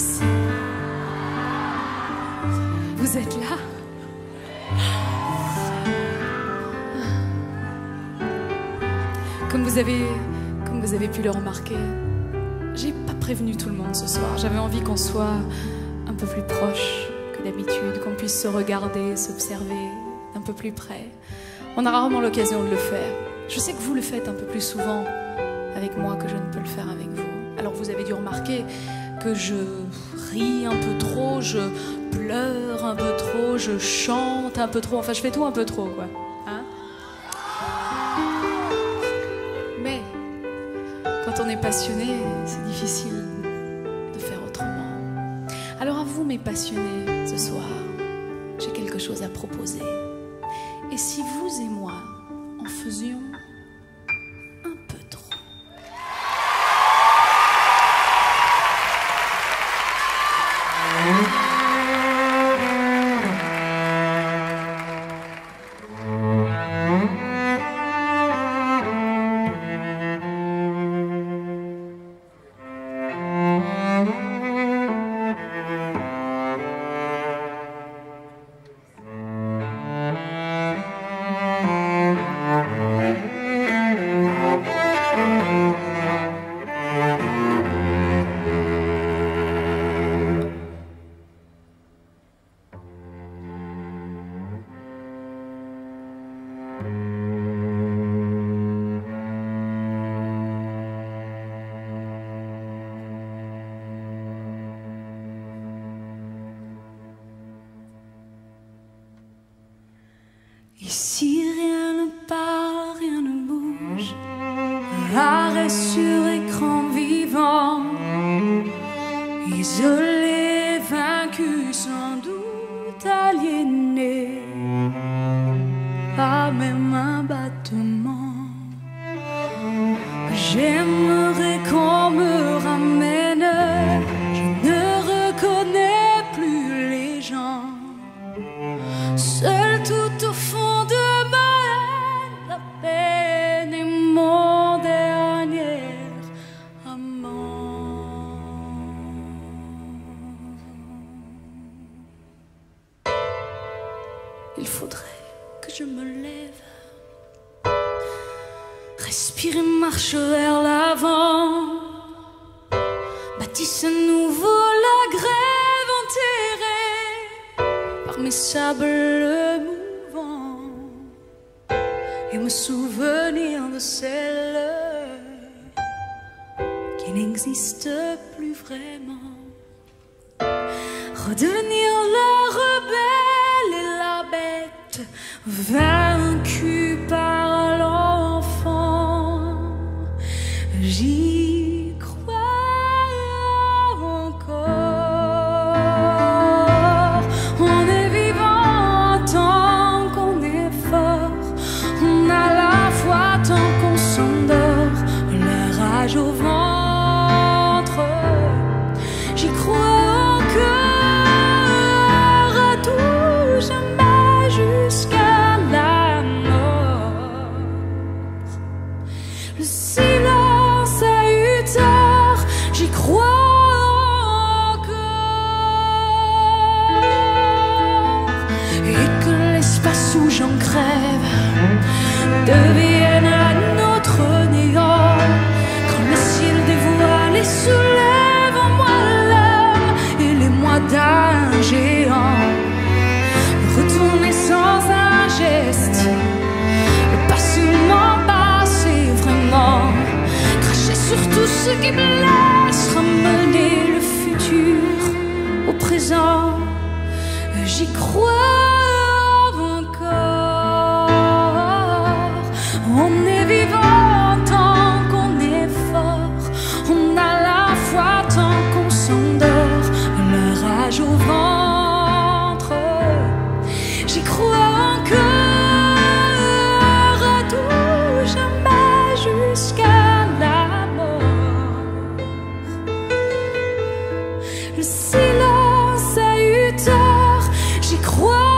tous. Vous êtes là? Comme vous avez pu le remarquer, j'ai pas prévenu tout le monde ce soir. J'avais envie qu'on soit un peu plus proche que d'habitude, qu'on puisse se regarder, s'observer d'un peu plus près. On a rarement l'occasion de le faire. Je sais que vous le faites un peu plus souvent avec moi que je ne peux le faire avec vous. Alors vous avez dû remarquer que je ris un peu trop, je pleure un peu trop, je chante un peu trop, enfin je fais tout un peu trop, quoi. Hein? Mais quand on est passionné, c'est difficile de faire autrement. Alors à vous mes passionnés, ce soir, j'ai quelque chose à proposer. Et si vous et moi en faisions un peu trop? Ici rien ne part, rien ne bouge, arrêt sur écran vivant, isolé, vaincu, sans doute aliéné, pas même un battement. J'aimerais qu'on me ramène, je ne reconnais plus les gens, seul tout au fond. Il faudrait que je me lève, respire et marche vers l'avant, bâtisse à nouveau la grève enterrée par mes sables mouvants, et me souvenir de celle qui n'existe plus vraiment, redevenir la rebelle et la bête, vaincue par l'enfant. J'y crois encore. On est vivant tant qu'on est fort, on a la foi tant qu'on s'endort, la rage au ventre. J'y crois encore. Où j'en crève devienne à notre néant, quand le ciel dévoile et soulève en moi l'âme et les mois d'un géant, retourner sans un geste, le passement passé vraiment, cracher sur tout ce qui blesse, ramener le futur au présent. J'y crois. On est vivant tant qu'on est fort, on a la foi tant qu'on s'endort, la rage au ventre. J'y crois encore, à tout jamais jusqu'à la mort. Le silence a eu tort, j'y crois.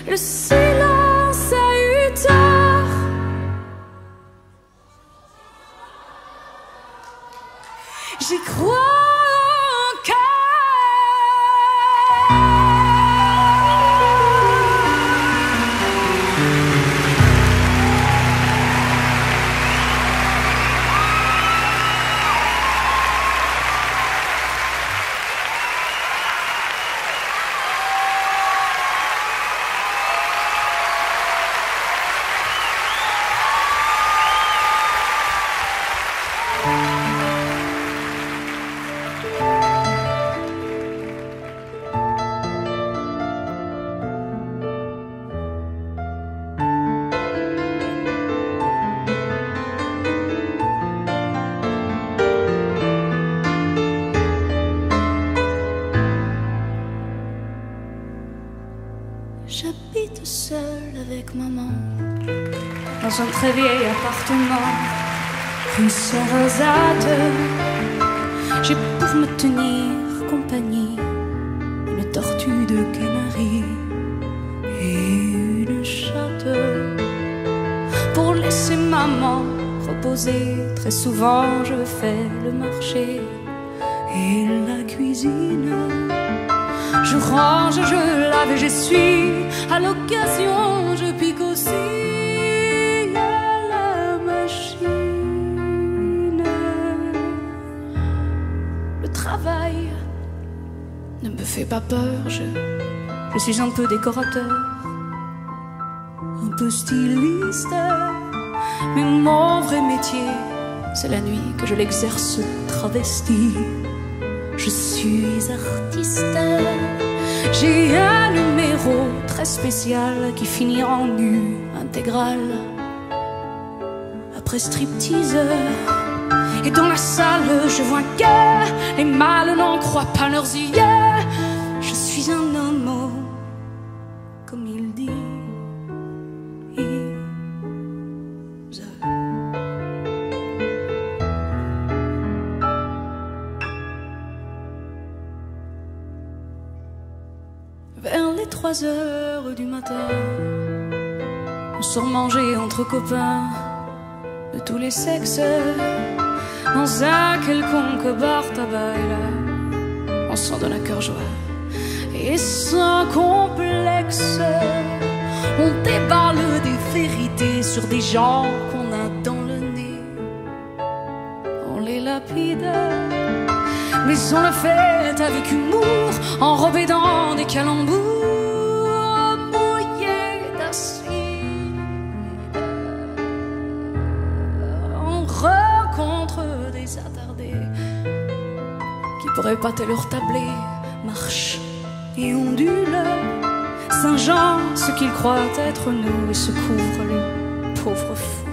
Le silence a eu tort. J'y crois encore. J'habite seule avec maman dans un très vieil appartement, rue Sarrazate. J'ai pour me tenir compagnie une tortue de Canaries et une chatte. Pour laisser maman reposer, très souvent je fais le marché et la cuisine. Je range, je lave et j'essuie. À l'occasion, je pique aussi à la machine. Le travail ne me fait pas peur. Je suis un peu décorateur, un peu styliste. Mais mon vrai métier, c'est la nuit que je l'exerce travesti. Je suis artiste. J'ai un numéro très spécial qui finit en nu intégral. Après striptease, et dans la salle je vois que les mâles n'en croient pas leurs yeux. Je suis un homo, comme il dit. Vers les 3 heures du matin, on sort manger entre copains de tous les sexes, dans un quelconque bar tabac. Et là, on s'en donne à cœur joie et sans complexe. On déballe des vérités sur des gens qu'on a dans le nez. On les lapide, mais on le fait avec humour, enrobé dans des calembours mouillés d'acide. On rencontre des attardés qui pourraient pâter leur tablé, marchent et ondulent, singeant ce qu'ils croient être nous, et se couvrent les pauvres fous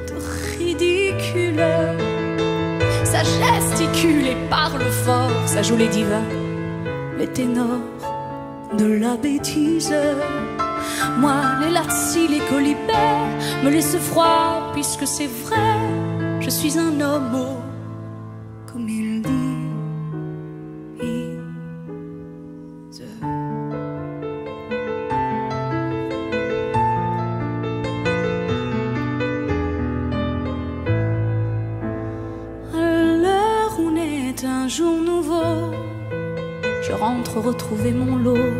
de ridicule. Ça gesticule et parle fort, ça joue les divas, les ténors de la bêtise. Moi, les lazzi, les colibets me laissent froid, puisque c'est vrai, je suis un homo, comme il dit. Un jour nouveau, je rentre retrouver mon lot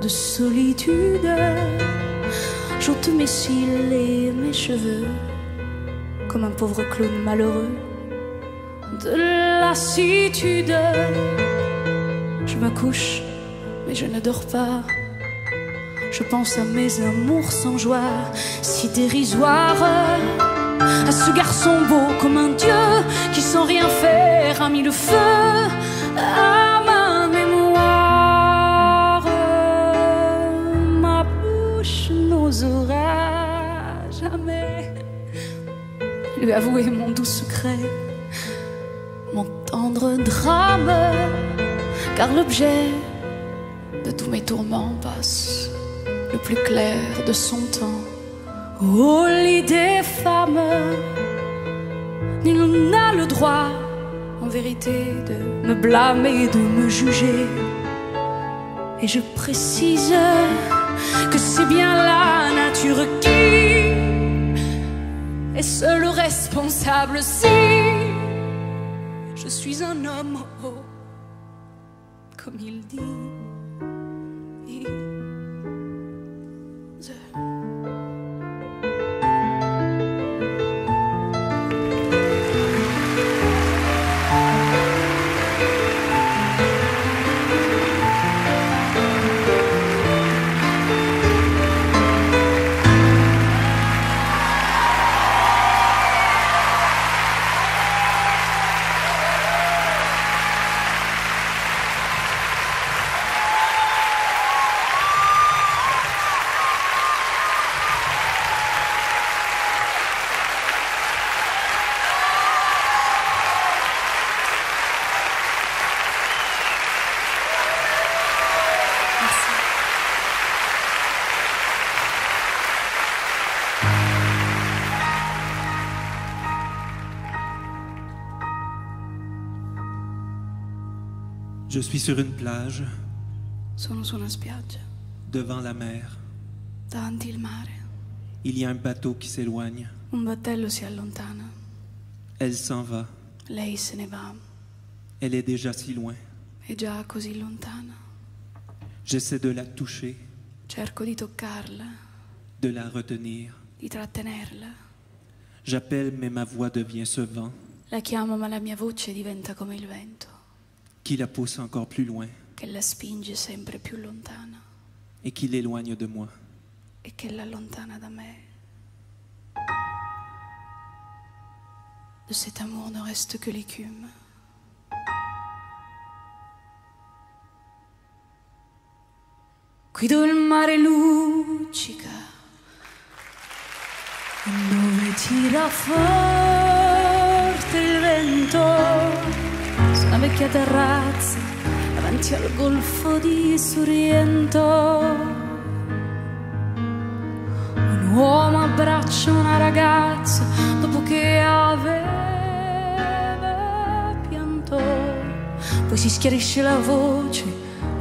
de solitude. J'ôte mes cils et mes cheveux comme un pauvre clown malheureux de lassitude. Je me couche, mais je ne dors pas. Je pense à mes amours sans joie, si dérisoires, à ce garçon beau comme un dieu qui sans rien faire a mis le feu à ma mémoire. Ma bouche n'osera jamais lui avouer mon doux secret, mon tendre drame, car l'objet de tous mes tourments passe le plus clair de son temps au lit des femmes. Nul n'a le droit, en vérité, de me blâmer, de me juger. Et je précise que c'est bien la nature qui est seule responsable si je suis un homme, oh, comme il dit. Je suis sur une plage, Sono su una spiaggia, devant la mer. davanti il mare. Il y a un bateau qui s'éloigne. Un battello si allontana. Elle s'en va. Lei se ne va. Elle est déjà si loin. È già così lontana. J'essaie de la toucher, Cerco di toccarla, de la retenir. di trattenerla. J'appelle, mais ma voix devient ce vent La chiamo, ma la mia voce diventa come il vento, qui la pousse encore plus loin che la spinge sempre più lontana et qui l'éloigne de moi. e che l'allontana da me. De cet amour ne reste que l'écume. Qui dove il mare luccica, dove tira forte il vento, su una vecchia terrazza davanti al golfo di Sorrento. Un uomo abbraccia una ragazza dopo che aveva pianto, poi si schiarisce la voce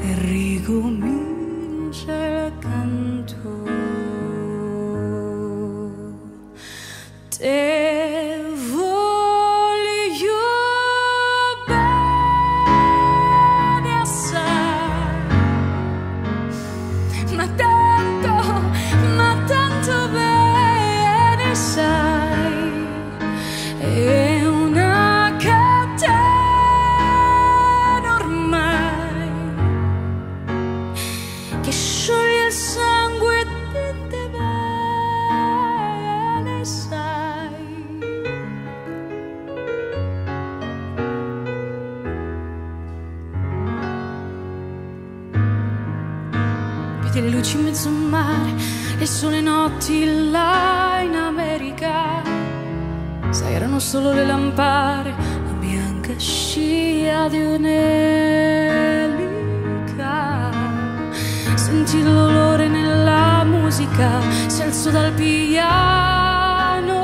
e ricomincia il canto. Te voglio bene assai, ma tanto bene sai, è una catena ormai che scioglie il sangue di te bene sai. Vedi le luci in mezzo al mare, le sole notti là in America. Sai, erano solo le lampare, la bianca scia di un'elica. Senti il dolore nella musica, si alzò dal piano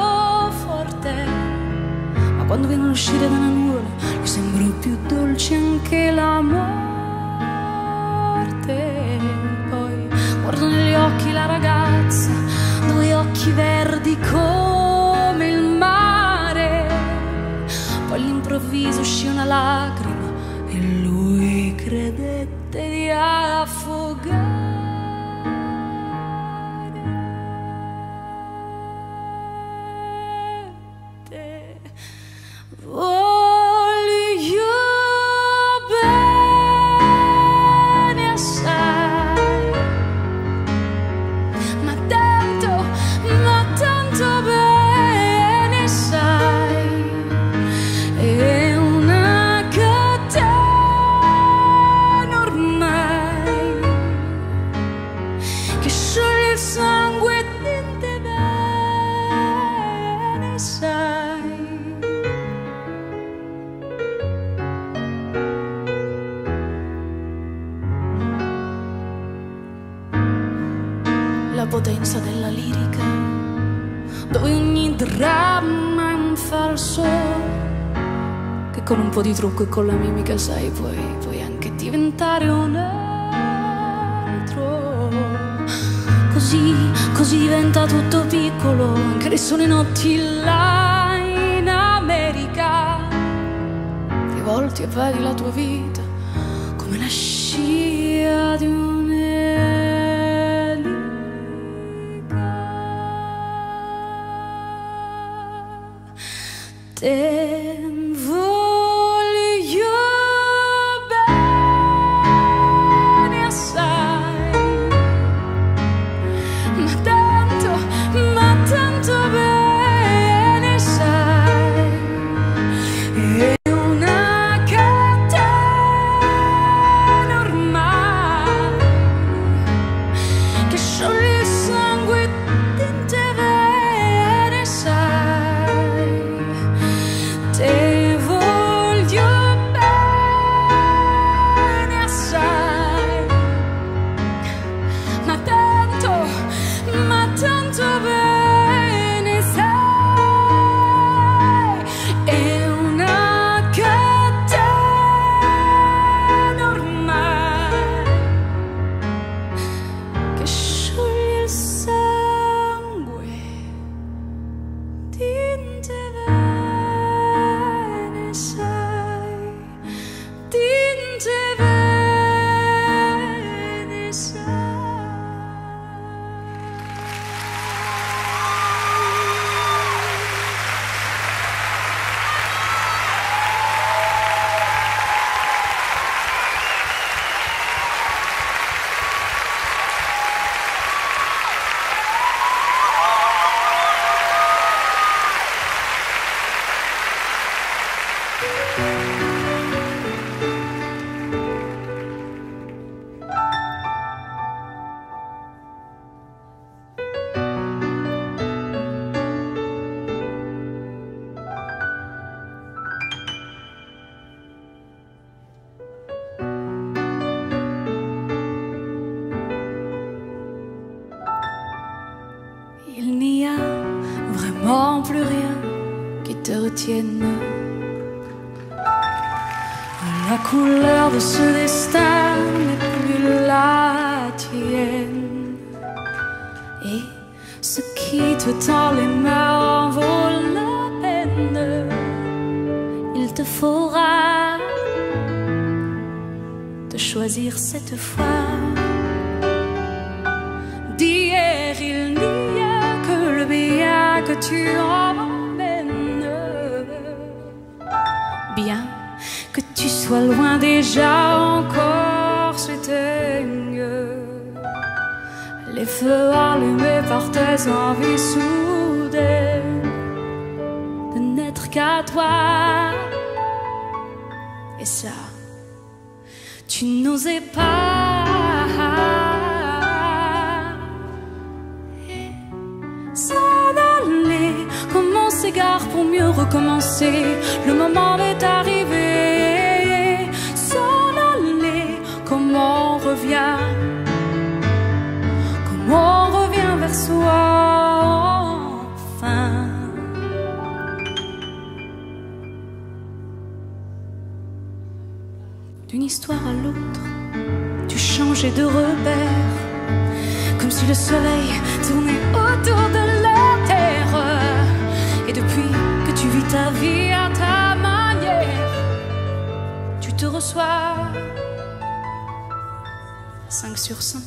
forte, ma quando viene a uscire dalla nuvola gli sembrò più dolce anche la morte. Poi guardo negli occhi la ragazza, due occhi verdi come il mare. Poi all'improvviso uscì una lacrima e lui credette di affogare. Te voglio bene assai, ma tanto bene sai, è una catena ormai che scioglie il sangue di te bene sai. La potenza della lirica, dove ogni dramma è un falso, che con un po' di trucco e con la mimica, sai, puoi anche diventare un altro. così diventa tutto piccolo, anche le sole notti là in America. Ti volti e vedi la tua vita come la scia di un'elica. Te voglio bene assai, ma tanto bene sai, è una catena ormai che scioglie il sangue in te bene sai. Te voglio bene assai, ma tanto bene sai, è una catena ormai che scioglie il sangue di te bene sai, di te bene sai. Il n'y a vraiment plus rien qui te retienne. La couleur de ce destin n'est plus la tienne. Et ce qui te tend les mains en vaut la peine. Il te faudra te choisir cette fois. D'hier il n'y a que le bien que tu emmènes. Bien que tu sois loin déjà encore s'éteignent les feux allumés par tes envies soudaines de n'être qu'à toi. Et ça, tu n'osais pas. Comme on s'égare pour mieux recommencer, le moment est arrivé. S'en aller, comment on revient, comment on revient vers soi enfin. D'une histoire à l'autre, tu changeais de repère, comme si le soleil tournait autour de la terre. Et depuis que tu vis ta vie à ta manière, tu te reçois 5 sur 5.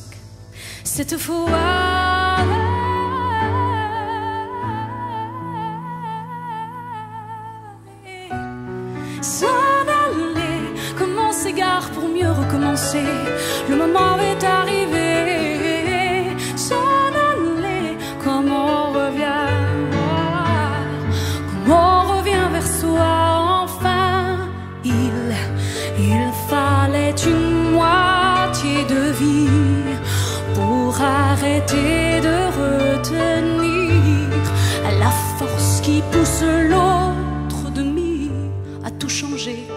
Cette fois, s'en aller, comment on s'égare pour mieux recommencer, le moment est arrivé. S'en aller, comment on revient, on revient vers soi enfin. Il fallait une moitié de vie pour arrêter de retenir la force qui pousse l'autre demi à tout changer,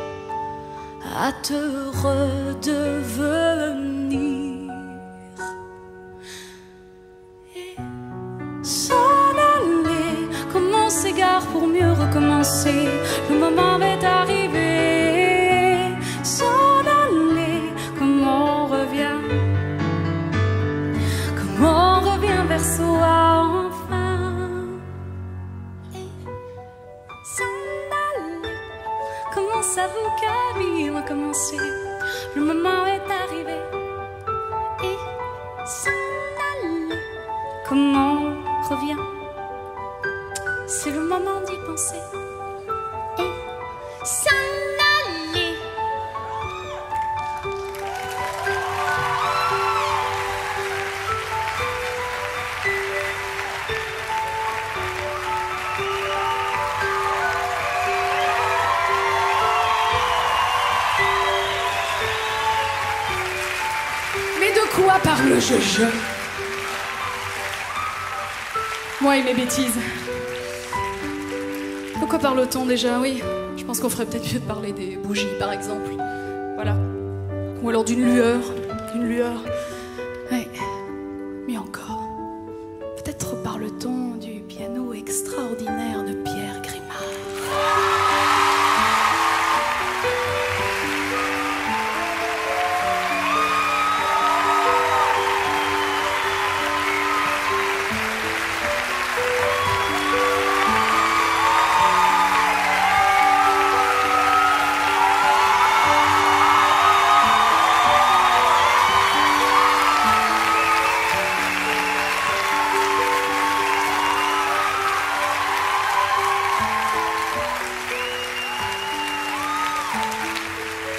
à te redevenir. S'en aller, comment on s'égare pour mieux recommencer, le moment est arrivé. S'en aller, comment on revient, comment on revient s'aperçoit enfin et s'en aller. Commence à vous cabine, commencer. Le moment est arrivé et s'en aller. Comment revient? C'est le moment d'y penser et s'en aller. Mais de quoi parle le je? Moi et mes bêtises. De quoi parle-t-on déjà? Oui, je pense qu'on ferait peut-être mieux de parler des bougies, par exemple. Voilà. Ou alors d'une lueur. Une lueur. Oui. Mieux encore. Peut-être parle-t-on du piano extraordinaire de Pierre Grimard.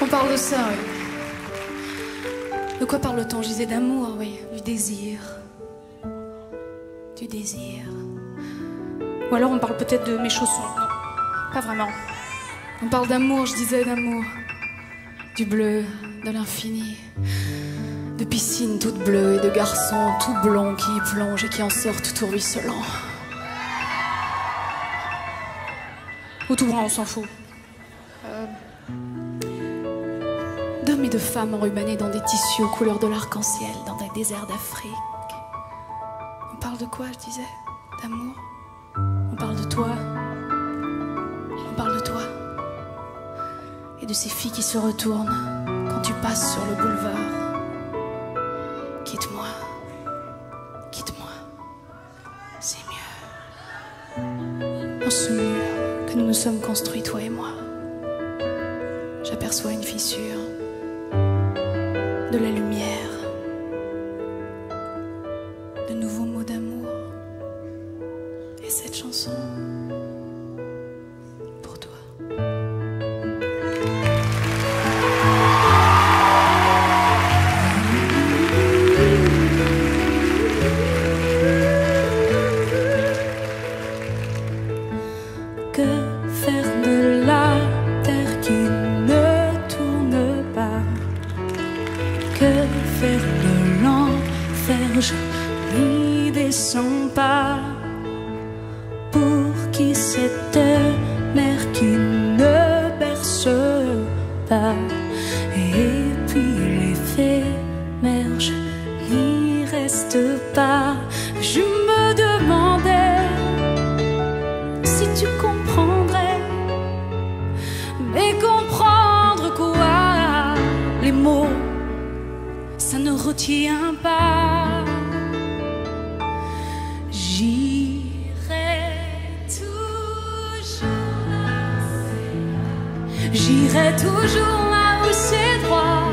On parle de ça, oui. De quoi parle-t-on? Je disais d'amour, oui. Du désir. Du désir. Ou alors on parle peut-être de mes chaussons. Non, pas vraiment. On parle d'amour, je disais d'amour. Du bleu, de l'infini. De piscines toutes bleues et de garçons tout blonds qui y plongent et qui en sortent tout ruisselants. Ou tout brun, on s'en fout. D'hommes et de femmes enrubanés dans des tissus aux couleurs de l'arc-en-ciel, dans des déserts d'Afrique. On parle de quoi, je disais? D'amour. On parle de toi. On parle de toi. Et de ces filles qui se retournent quand tu passes sur le boulevard. Quitte-moi. Quitte-moi. C'est mieux. En ce mur que nous nous sommes construits, toi et moi, j'aperçois une fissure. De la lumière, de nouveaux mots d'amour. Et cette chanson, pour toi. Que faire de la terre qui ne tourne pas? Que faire de l'enfer? Je n'y descends pas. Pour qui cette mer qui ne berce pas? Et puis l'éphémère, je n'y reste pas. Je me demandais si tu comprendrais. Mais comprendre quoi? Les mots, ça ne retient pas. J'irai toujours là où c'est droit,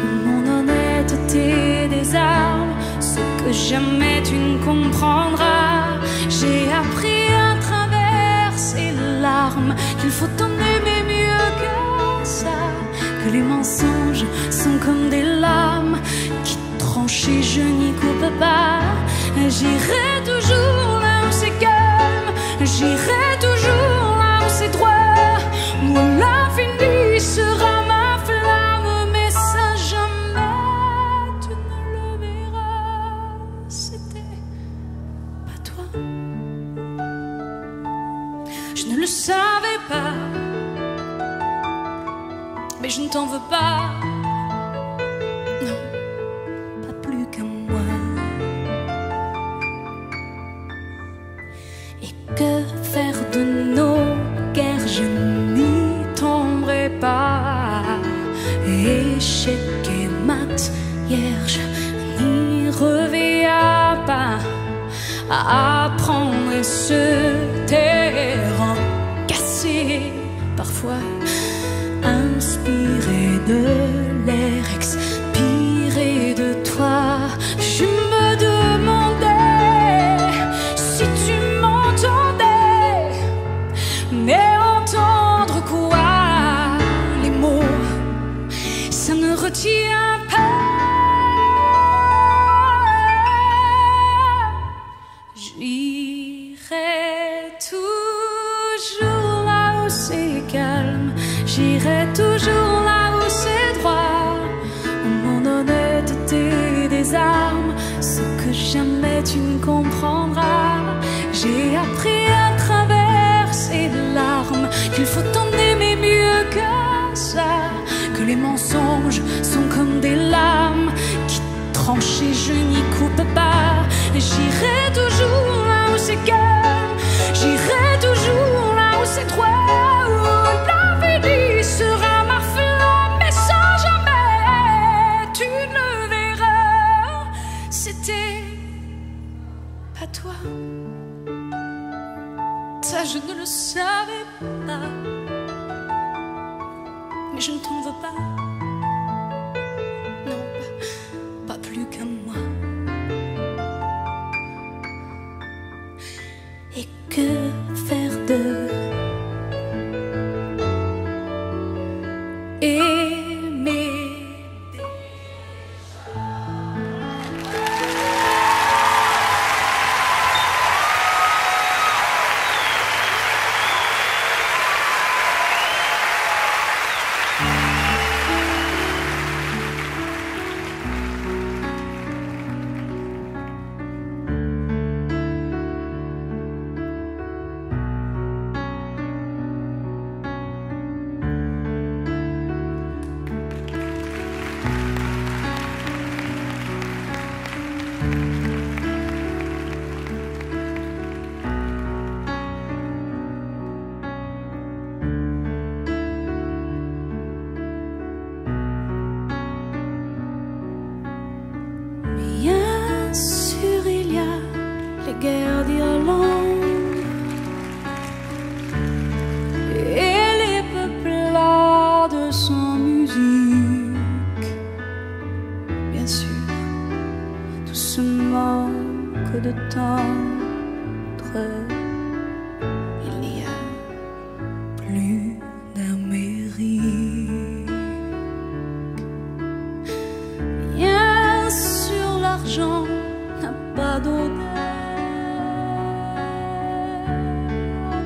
où mon honnêteté désarme ce que jamais tu ne comprendras. J'ai appris à travers ces larmes qu'il faut en aimer mieux que ça, que les mensonges sont comme des lames qui tranchent et je n'y coupe pas. J'irai toujours là où c'est calme, j'irai toujours là où c'est droit, où l'infini sera ma flamme, mais ça jamais tu ne le verras. C'était pas toi. Je ne le savais pas, mais je ne t'en veux pas. Non, pas plus qu'à moi. Et que faire de nos guerres? Je n'y tomberai pas. Échec et mat, hier je n'y reviens pas. à apprendre et se taire, en casser parfois, inspirer de l'air, expirer de toi. Je me demandais si tu m'entendais, mais entendre quoi? Les mots, ça ne retient pas. J'irai toujours là où c'est calme, j'irai toujours là où c'est droit, où mon honnêteté des armes, ce que jamais tu ne comprendras. J'ai appris à travers ces larmes qu'il faut en aimer mieux que ça, que les mensonges sont comme des lames qui tranchent et je n'y coupe pas. J'irai toujours là où c'est calme, j'irai toujours là où c'est droit, où l'infini sera ma flamme, mais sans jamais tu ne verras. C'était pas toi, ça je ne le savais pas, mais je ne t'en veux pas, non, pas plus qu'à moi. Et que faire de aimer? Bien sûr, il y a les guerres d'Irlande et les peuplades sans musique. Bien sûr, tout ce manque de tendre, il n'y a plus d'Amérique. Bien sûr, l'argent n'a pas d'odeur,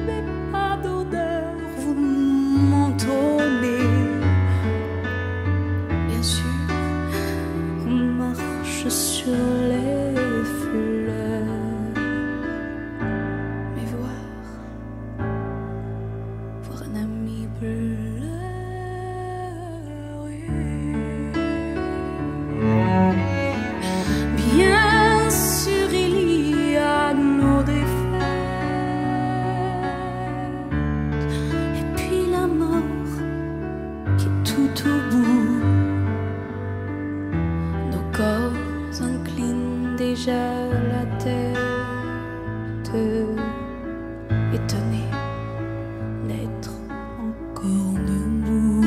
mais pas d'odeur, vous m'entendez. Bien sûr, on marche sur les fleurs, mais voir un ami pleurer. Bien sûr, il y a nos défaites, et puis la mort qui est tout au bout. Nos corps inclinent déjà la tête, étonnés d'être encore debout.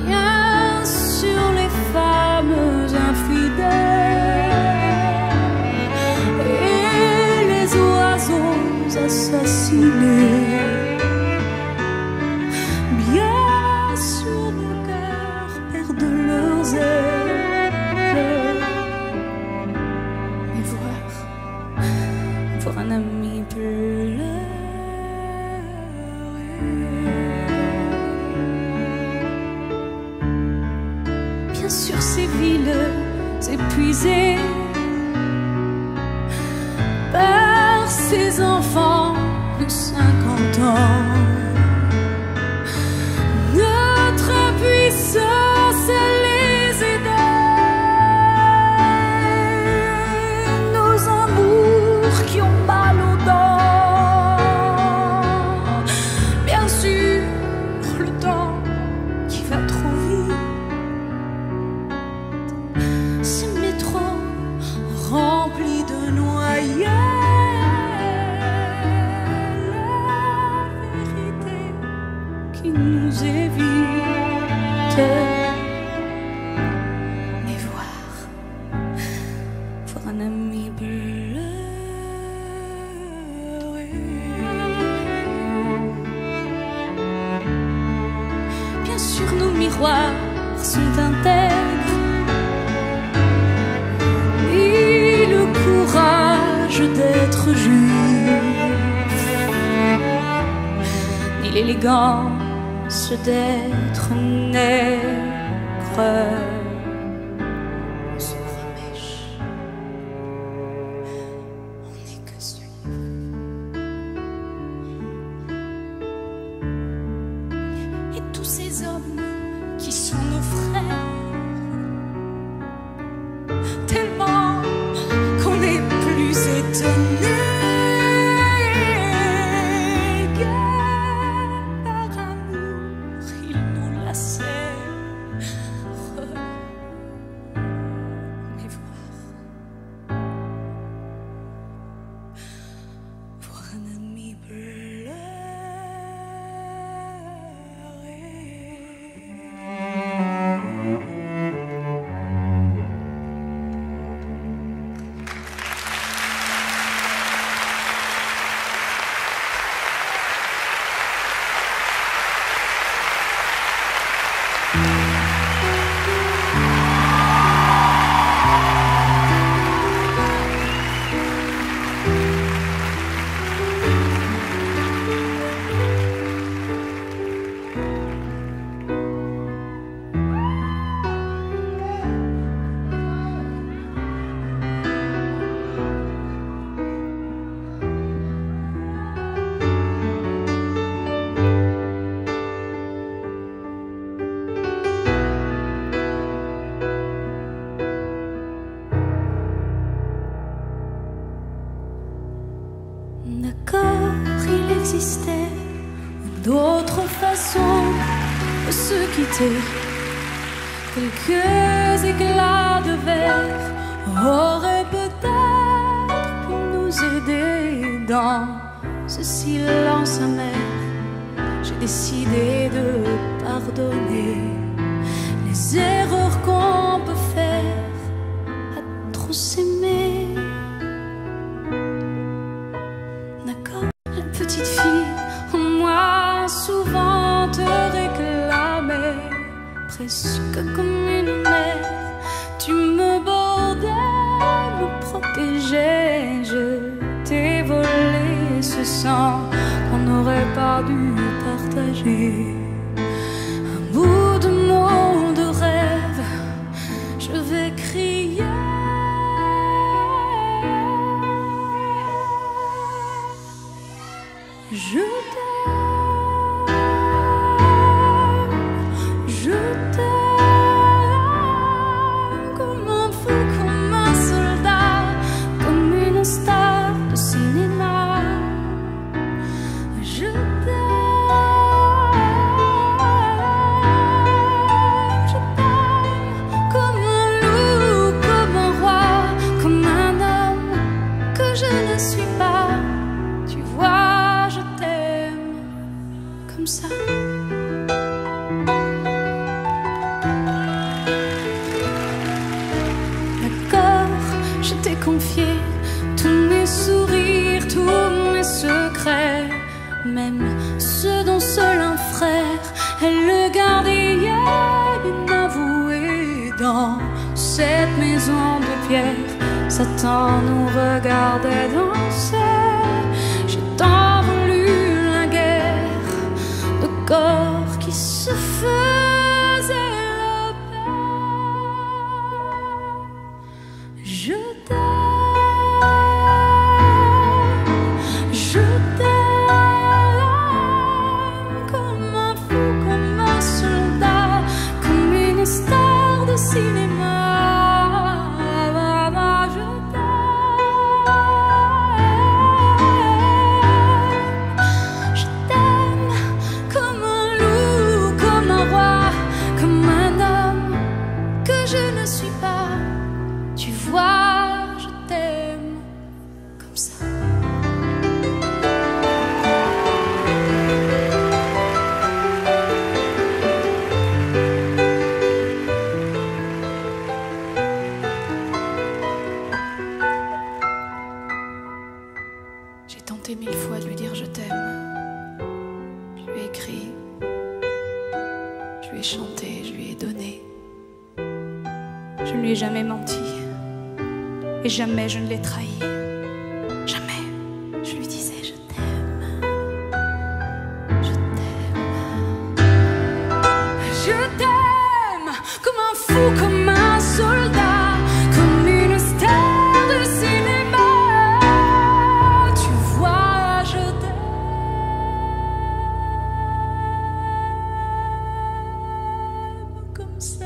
Bien sûr, les femmes infidèles et les oiseaux assassinés. Bien sûr, nos cœurs perdent leurs ailes, mais voir un ami pleurer. Bien sûr, ces villes épuisées par ces enfants de 50 ans. Notre puissance, elle les aidait, nos amours qui ont mal aux dents. Bien sûr, le temps qui va trop vite, ces métros vérité qui nous évite. Mais voir un ami pleurer. Bien sûr, nos miroirs sont intègres, et le courage d'être juif, ni l'élégance d'être nègre. On se remèche, on n'est que suivre. Et tous ces hommes qui sont nos frères, tellement qu'on n'est plus étonné. Par amour, ils nous lacèrent. Mais voir un ami pleurer. D'accord, il existait d'autres façons de se quitter. Quelques éclats de verre auraient peut-être pu nous aider dans ce silence amer. J'ai décidé de pardonner les erreurs qu'on peut faire à trop s'aimer. Petite fille, moi souvent te réclamais, presque comme une mère. Tu me bordais, me protégeais. Je t'ai volé ce sang qu'on n'aurait pas dû partager. Un bout de monde de rêve, je vais crier. Je t'aime comme un fou, comme un soldat, comme une star de cinéma. Je t'aime comme un loup, comme un roi, comme un homme que je ne suis pas. Tu vois, je t'aime comme ça. D'accord, je t'ai confié tous mes sourires, tous mes secrets, même ceux dont seul un frère est le gardien inavoué. Dans cette maison de pierre, Satan nous regardait danser. J'ai tant voulu la guerre de corps qui se faisaient la paix. Je t'aime comme un fou, comme un soldat, comme une star de cinéma. Je t'aime comme un loup, comme un roi, 1000 fois de lui dire je t'aime. Je lui ai écrit, je lui ai chanté, je lui ai donné. Je ne lui ai jamais menti et jamais je ne l'ai trahi. Jamais je lui disais je t'aime, je t'aime. Je t'aime comme un fou, comme un soldat, comme une star de cinéma. Tu vois, je t'aime comme ça.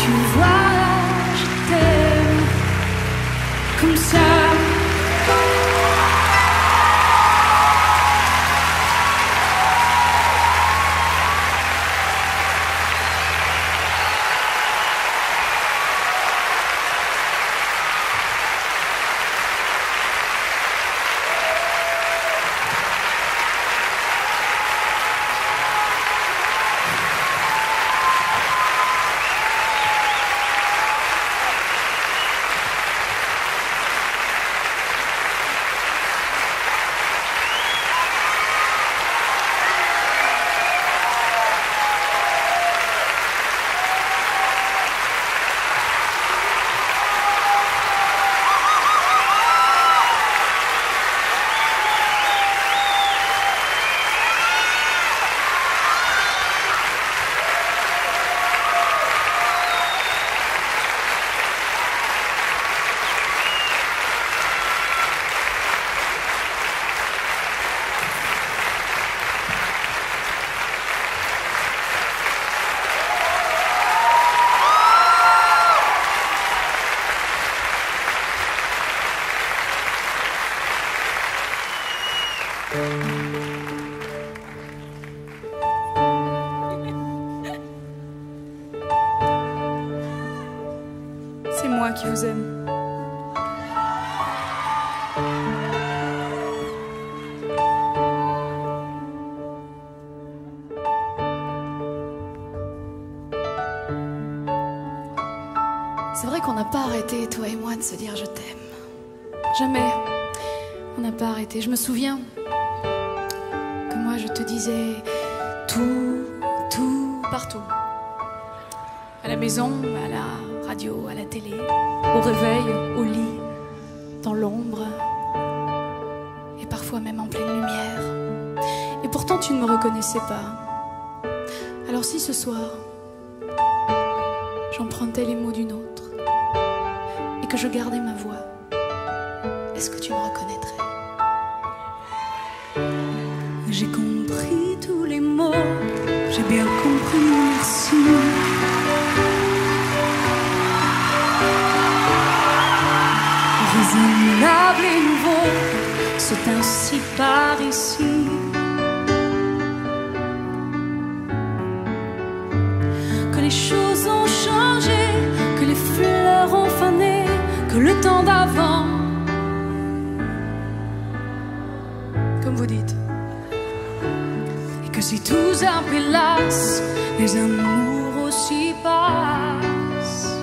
Tu vois, je t'aime comme ça. C'est moi qui vous aime. C'est vrai qu'on n'a pas arrêté, toi et moi, de se dire je t'aime. Jamais. On n'a pas arrêté. Je me souviens que moi je te disais tout, partout. À la maison, à la radio, à la télé, au réveil, au lit, dans l'ombre, et parfois même en pleine lumière. Et pourtant tu ne me reconnaissais pas. Alors si ce soir, j'empruntais les mots d'une autre, et que je gardais ma voix, est-ce que tu me reconnaîtrais? J'ai compris tous les mots, j'ai bien compris, merci. Raisonnable et nouveau, c'est ainsi par ici. Que les choses ont changé, que les fleurs ont fané, que le temps d'avant, comme vous dites, et que si tout s'appelasse, les amours aussi passent.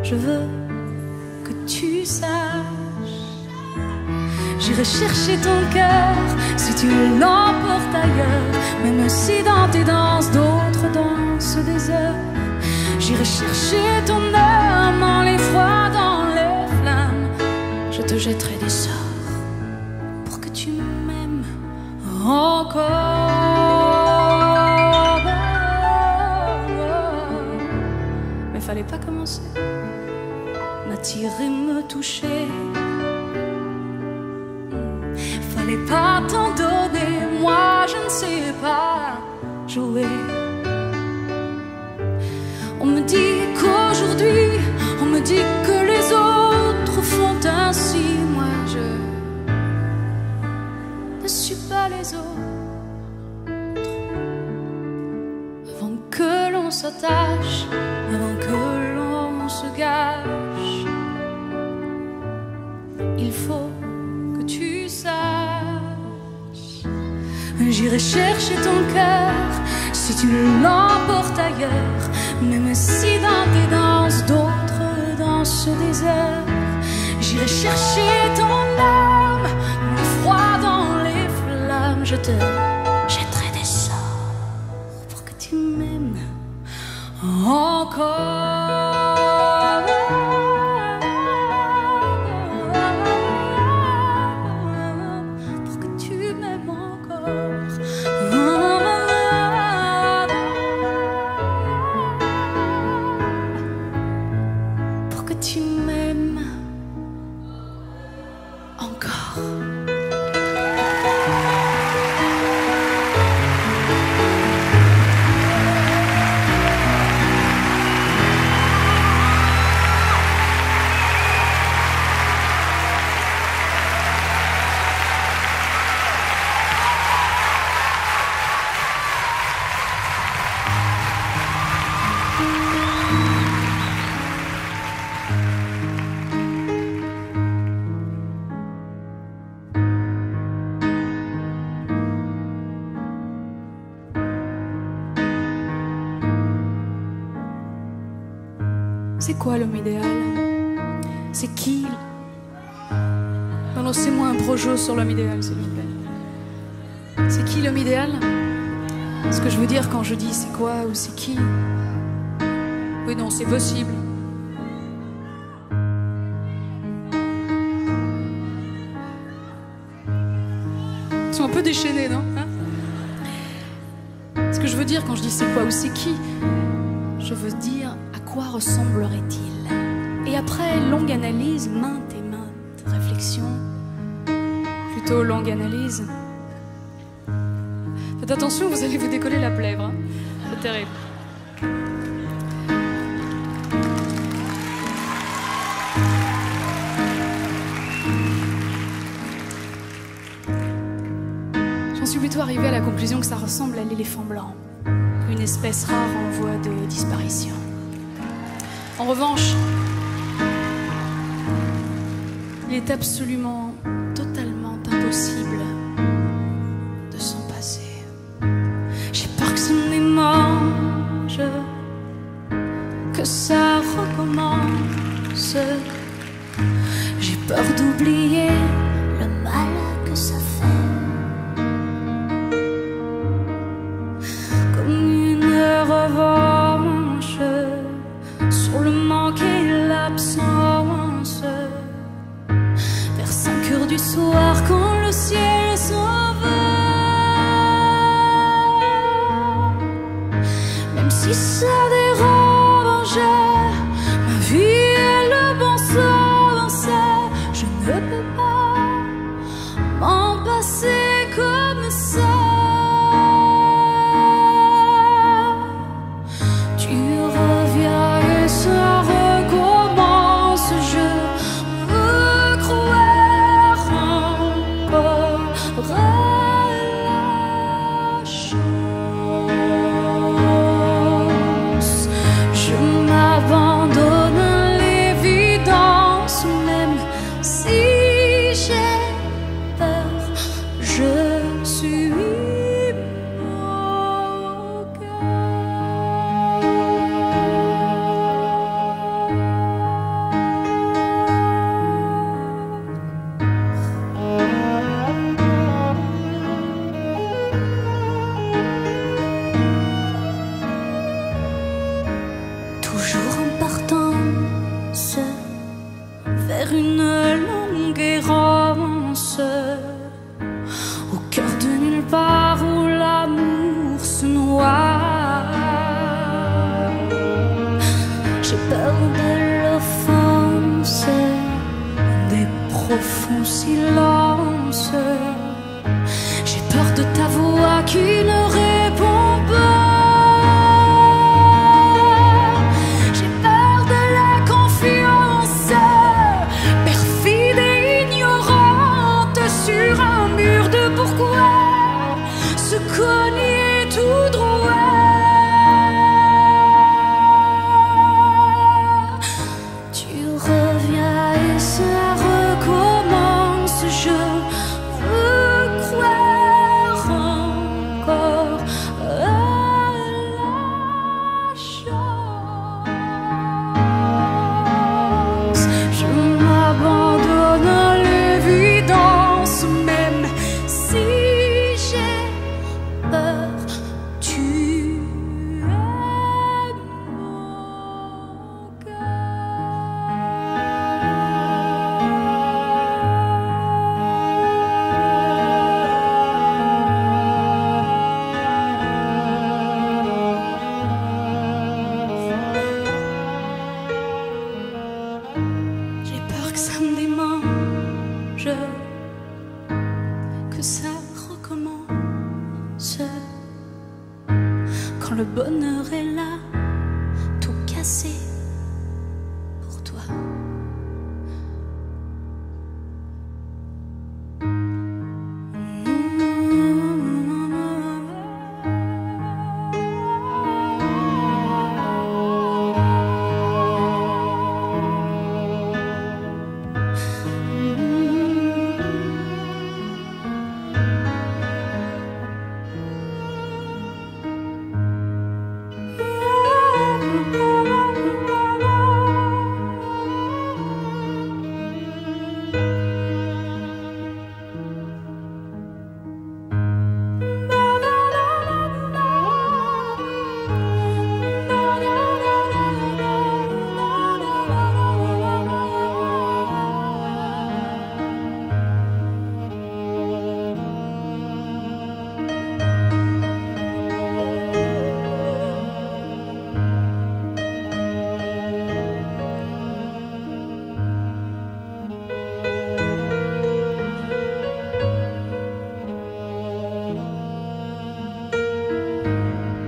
Je veux que tu saches, j'irai chercher ton cœur si tu l'emportes ailleurs, même si dans tes danses d'autres dansent des heures. J'irai chercher ton âme dans les froids, dans les flammes. Je te jetterai des sorts pour que tu m'aimes encore. Mais fallait pas commencer, m'attirer, me toucher. Fallait pas t'en donner, moi je ne sais pas jouer. On me dit qu'aujourd'hui, on me dit que les autres font ainsi. Moi je ne suis pas les autres. Avant que l'on s'attache, avant que l'on se gâche, il faut que tu saches. J'irai chercher ton cœur si tu l'emportes ailleurs, même si dans tes danses d'autres dansent. ce désert. J'irai chercher ton âme, dans le froid, dans les flammes. Je te jetterai des sorts pour que tu m'aimes encore. Pour que tu m'aimes encore. Pour que tu m'aimes encore. C'est quoi l'homme idéal? C'est qui? Balancez-moi un projo sur l'homme idéal, s'il vous plaît. C'est qui l'homme idéal? Ce que je veux dire quand je dis c'est quoi ou c'est qui? Oui, non, c'est possible. Ils sont un peu déchaînés, non? Ce que je veux dire quand je dis c'est quoi ou c'est qui, je veux dire à quoi ressemblerait-il? Et après longue analyse, maintes et maintes réflexions, plutôt longue analyse. Faites attention, vous allez vous décoller la plèvre, hein. C'est terrible. J'en suis plutôt arrivée à la conclusion que ça ressemble à l'éléphant blanc, une espèce rare en voie de disparition. En revanche, il est absolument, totalement impossible de s'en passer. J'ai peur que ça ne mange, que ça recommence. J'ai peur d'oublier le mal que ça fait. Comme une revanche sur le manque et l'absence. Vers 5 heures du soir, quand le ciel s'en va, même si ça dérange, ma vie est le bon sens. Je ne peux pas m'en passer comme ça. Tu reviens et ça recommence. Je veux croire encore à la chance. Je m'abandonne à l'évidence, même si j'ai peur. Je suis mon cœur. Toujours en partance vers une longue errance, au cœur de nulle part où l'amour se noie. J'ai peur de l'offense, des profonds silences. J'ai peur de ta voix qui ne répond pas. J'ai peur de la confiance, perfide et ignorante, sur un mur de pourquoi se cogner tout droit. Tu reviens et ça recommence. Je veux croire encore quand le bonheur est là, tout cassé pour toi.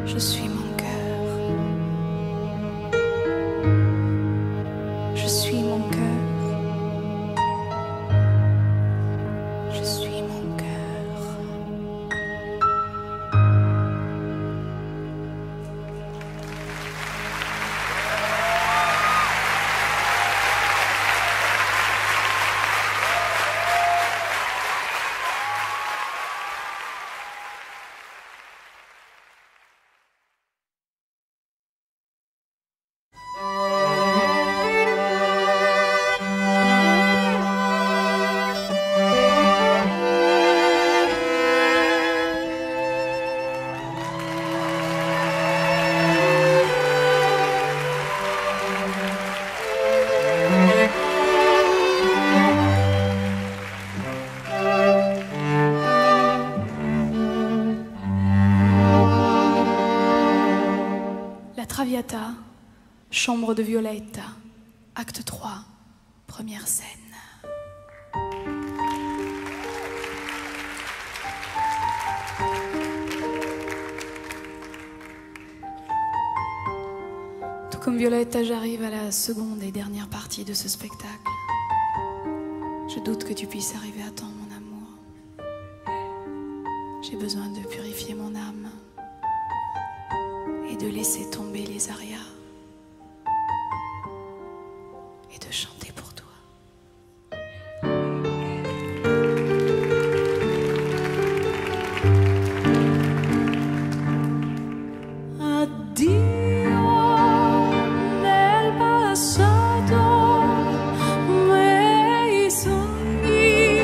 Je suis mon cœur. Je suis mon cœur. Je suis mon cœur. La Traviata, chambre de Violetta, acte 3, première scène. Tout comme Violetta, j'arrive à la seconde et dernière partie de ce spectacle. Je doute que tu puisses arriver à temps, mon amour. J'ai besoin de purifier mon âme et de laisser tomber les arias et de chanter pour toi. Addio nel passato, miei sogni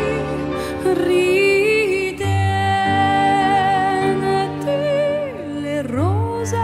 ridenti, le rose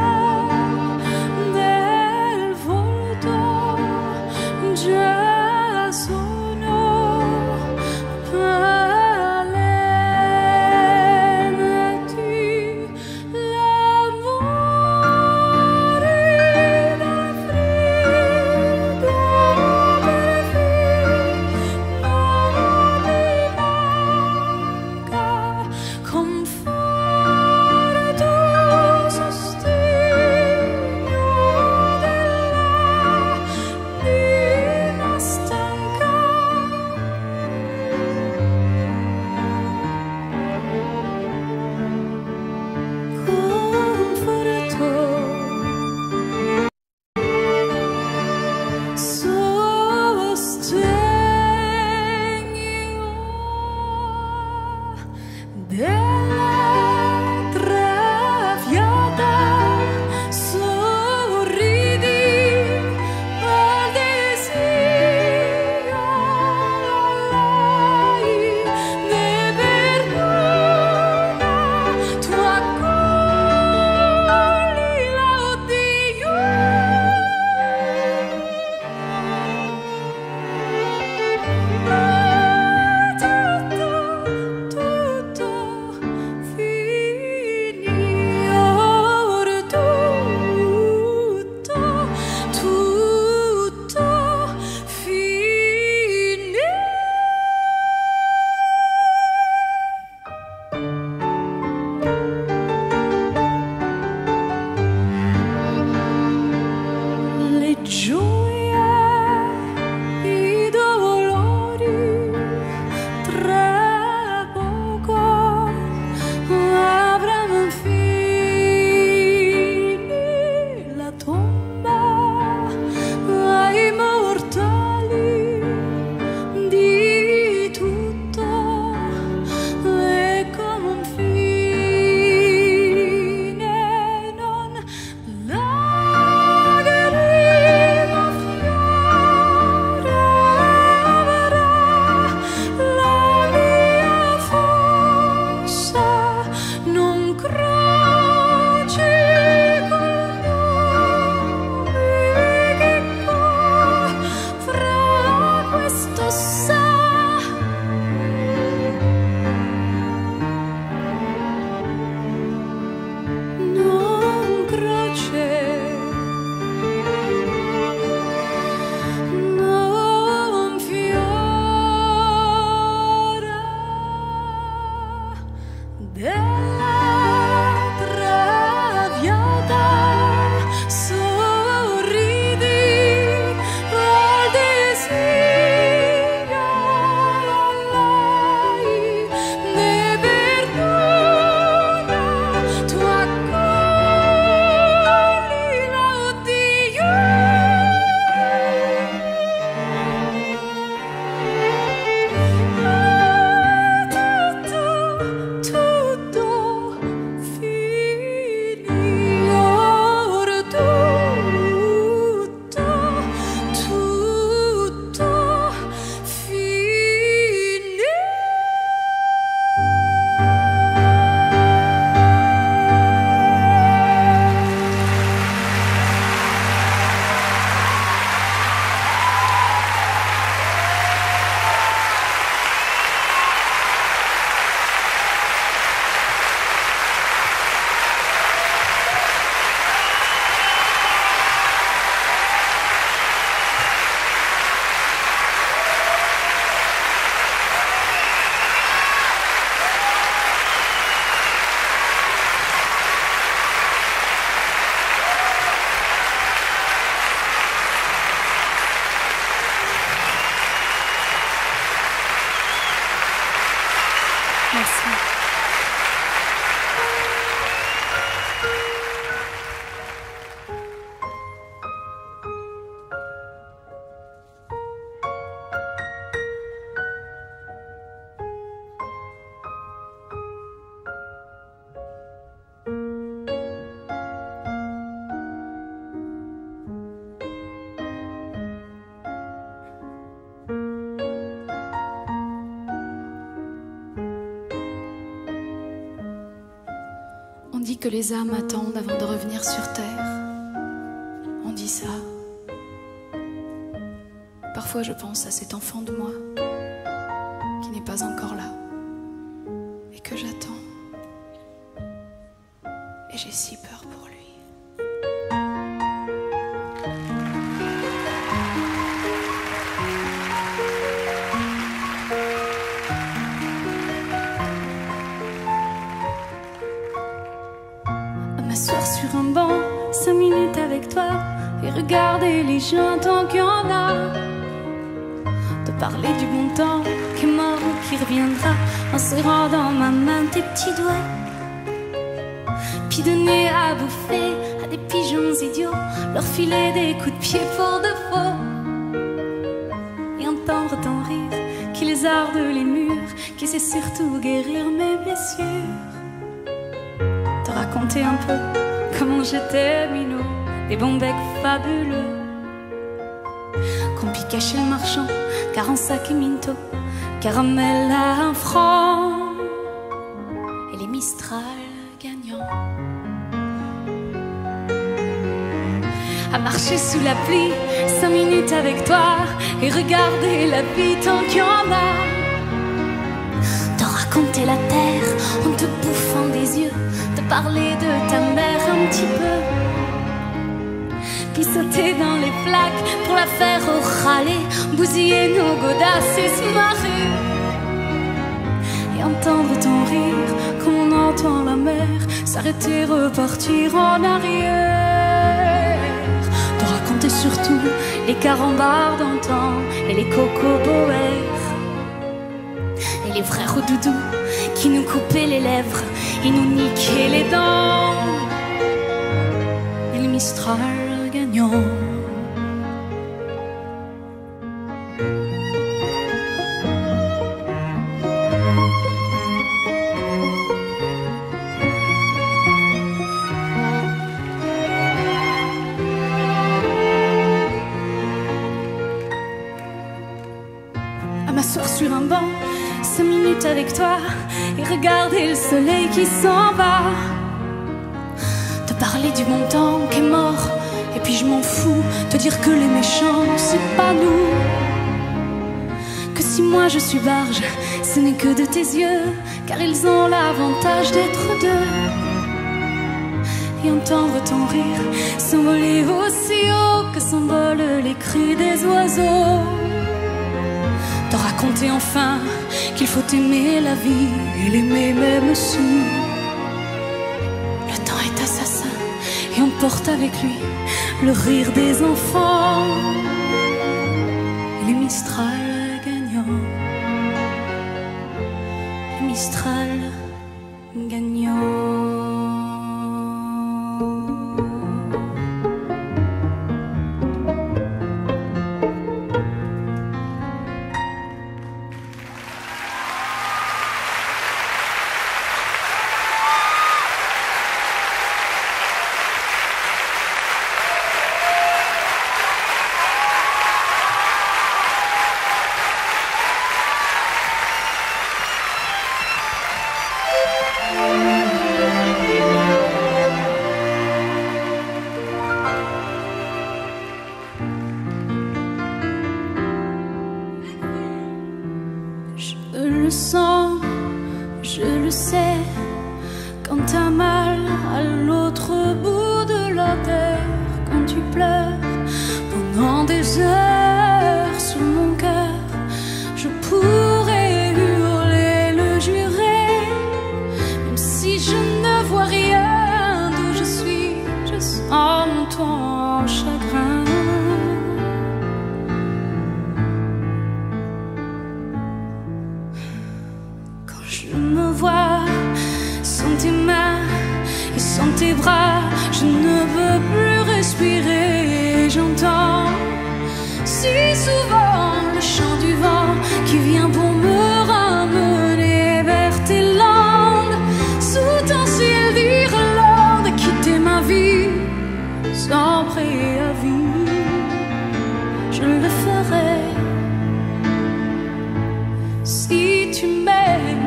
que les âmes attendent avant de revenir sur terre. On dit ça. Parfois je pense à cet enfant de moi qui n'est pas encore là et que j'attends. Et j'ai si peur pour lui. M'asseoir sur un banc, 5 minutes avec toi et regarder les gens tant qu'il y en a. De parler du bon temps qui est mort ou qui reviendra en serrant dans ma main tes petits doigts. Puis donner à bouffer à des pigeons idiots, leur filer des coups de pied pour de faux. Et entendre ton rire qui lézarde les murs, qui sait surtout guérir mes blessures. Te raconter un peu comment j'étais minot, des bons becs fabuleux. Qu'on piquait chez le marchand, 45 et minto, caramel à 1 franc. Et les Mistral gagnants. À marcher sous la pluie, 5 minutes avec toi et regarder la vie tant qu'il y en a. Te raconter la terre en te bouffant des yeux, te parler de ta mère un petit peu. Puis sauter dans les flaques pour la faire au râler, bousiller nos godasses et se marrer. Et entendre ton rire comme on entend la mer s'arrêter, repartir en arrière. Te raconter surtout les carambars d'antan et les cocoboères et les frères au doudou qui nous coupaient les lèvres et nous niquaient les dents. Et les Mistral gagnants. À m'asseoir sur un banc, 5 minutes avec toi et regarder le soleil qui s'en va. Te parler du bon temps qui est mort, et puis je m'en fous, te dire que les méchants c'est pas nous. Que si moi je suis barge, ce n'est que de tes yeux, car ils ont l'avantage d'être deux. Et entendre ton rire s'envoler aussi haut que s'envolent les cris des oiseaux. Te raconter enfin qu'il faut aimer la vie et l'aimer même si le temps est assassin et on porte avec lui le rire des enfants. Et les Mistral gagnants, les Mistral gagnants. Je le sens, je le sais, quand t'as mal à l'autre bout de la terre, quand tu pleures pendant des heures sur mon cœur, je pourrais hurler, le jurer, même si je ne vois rien d'où je suis, je sens ton chagrin. Je me vois sans tes mains et sans tes bras, je ne veux plus respirer. J'entends si souvent le chant du vent qui vient pour me ramener vers tes landes, sous ton ciel d'Irlande, quitter ma vie sans préavis. Je le ferai si tu m'aimes.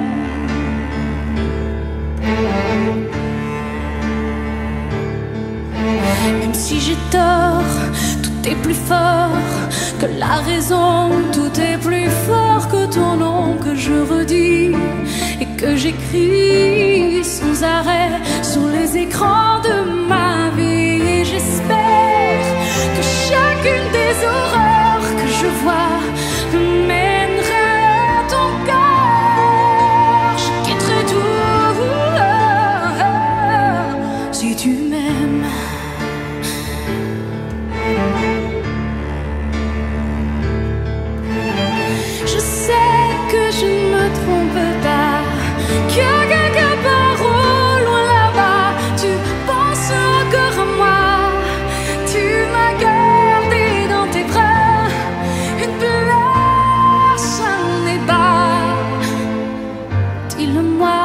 Même si j'ai tort, tout est plus fort que la raison, tout est plus fort que ton nom que je redis et que j'écris sans arrêt sur les écrans de ma vie. J'espère que chacune des horreurs que je vois me mènera à ton cœur. Je quitterai tout si tu m'aimes. Je sais que je ne me trompe pas, que quelque part au loin là-bas, tu penses encore à moi. Tu m'as gardé dans tes bras, une place à mes bas. Dis-le-moi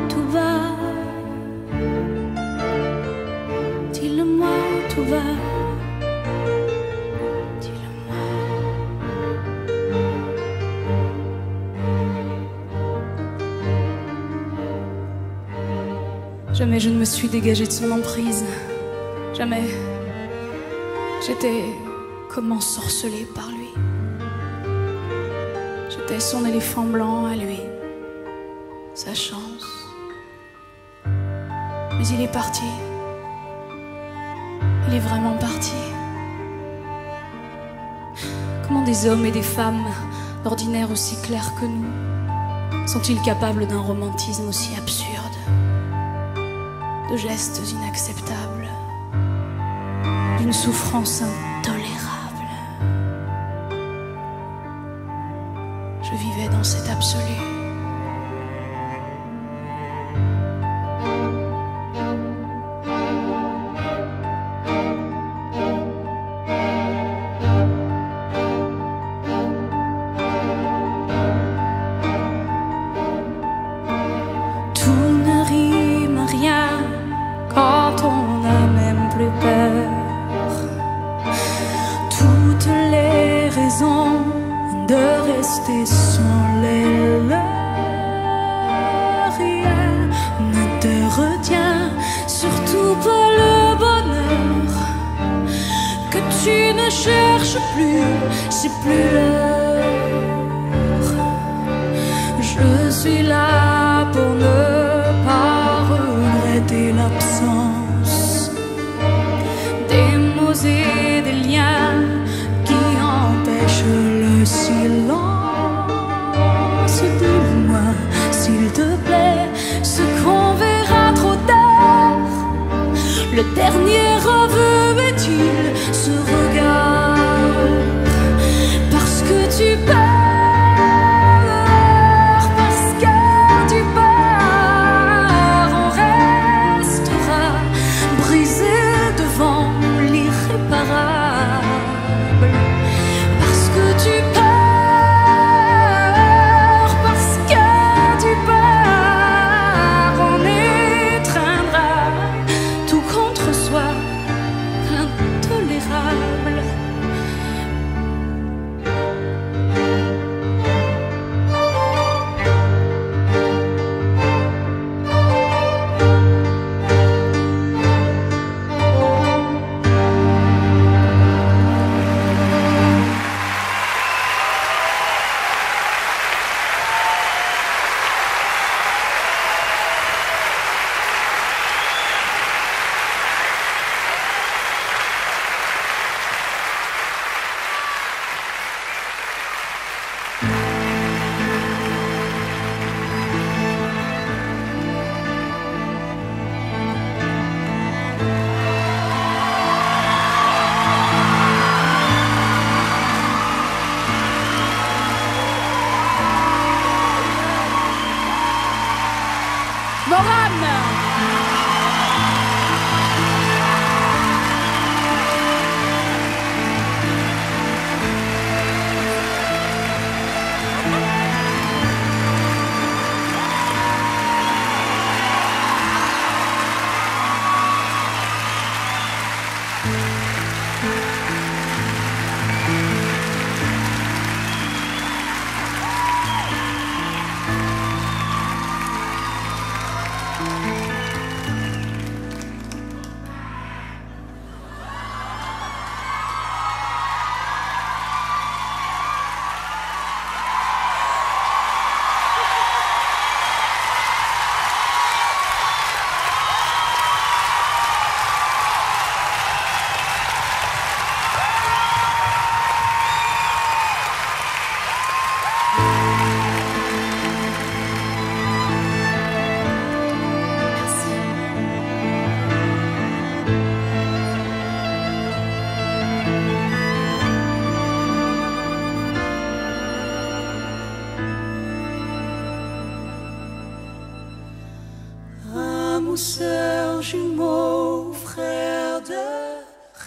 tout bas, dis-le-moi tout bas. Jamais je ne me suis dégagée de son emprise. Jamais. J'étais comme ensorcelée par lui. J'étais son éléphant blanc à lui. Sa chance. Mais il est parti. Il est vraiment parti. Comment des hommes et des femmes, d'ordinaire aussi clairs que nous, sont-ils capables d'un romantisme aussi absurde? De gestes inacceptables, d'une souffrance intolérable. Je vivais dans cet absolu. Tout ne rime à rien quand on n'a même plus peur. Toutes les raisons de rester sont les leurs. Rien ne te retient, surtout pas le bonheur que tu ne cherches plus, c'est plus l'heure. Je suis là pour ne pas regretter l'absence des mots et des liens qui empêchent le silence. Dis-moi, s'il te plaît, ce qu'on verra trop tard. Le dernier aveu est-il ce regard? Parce que tu pars.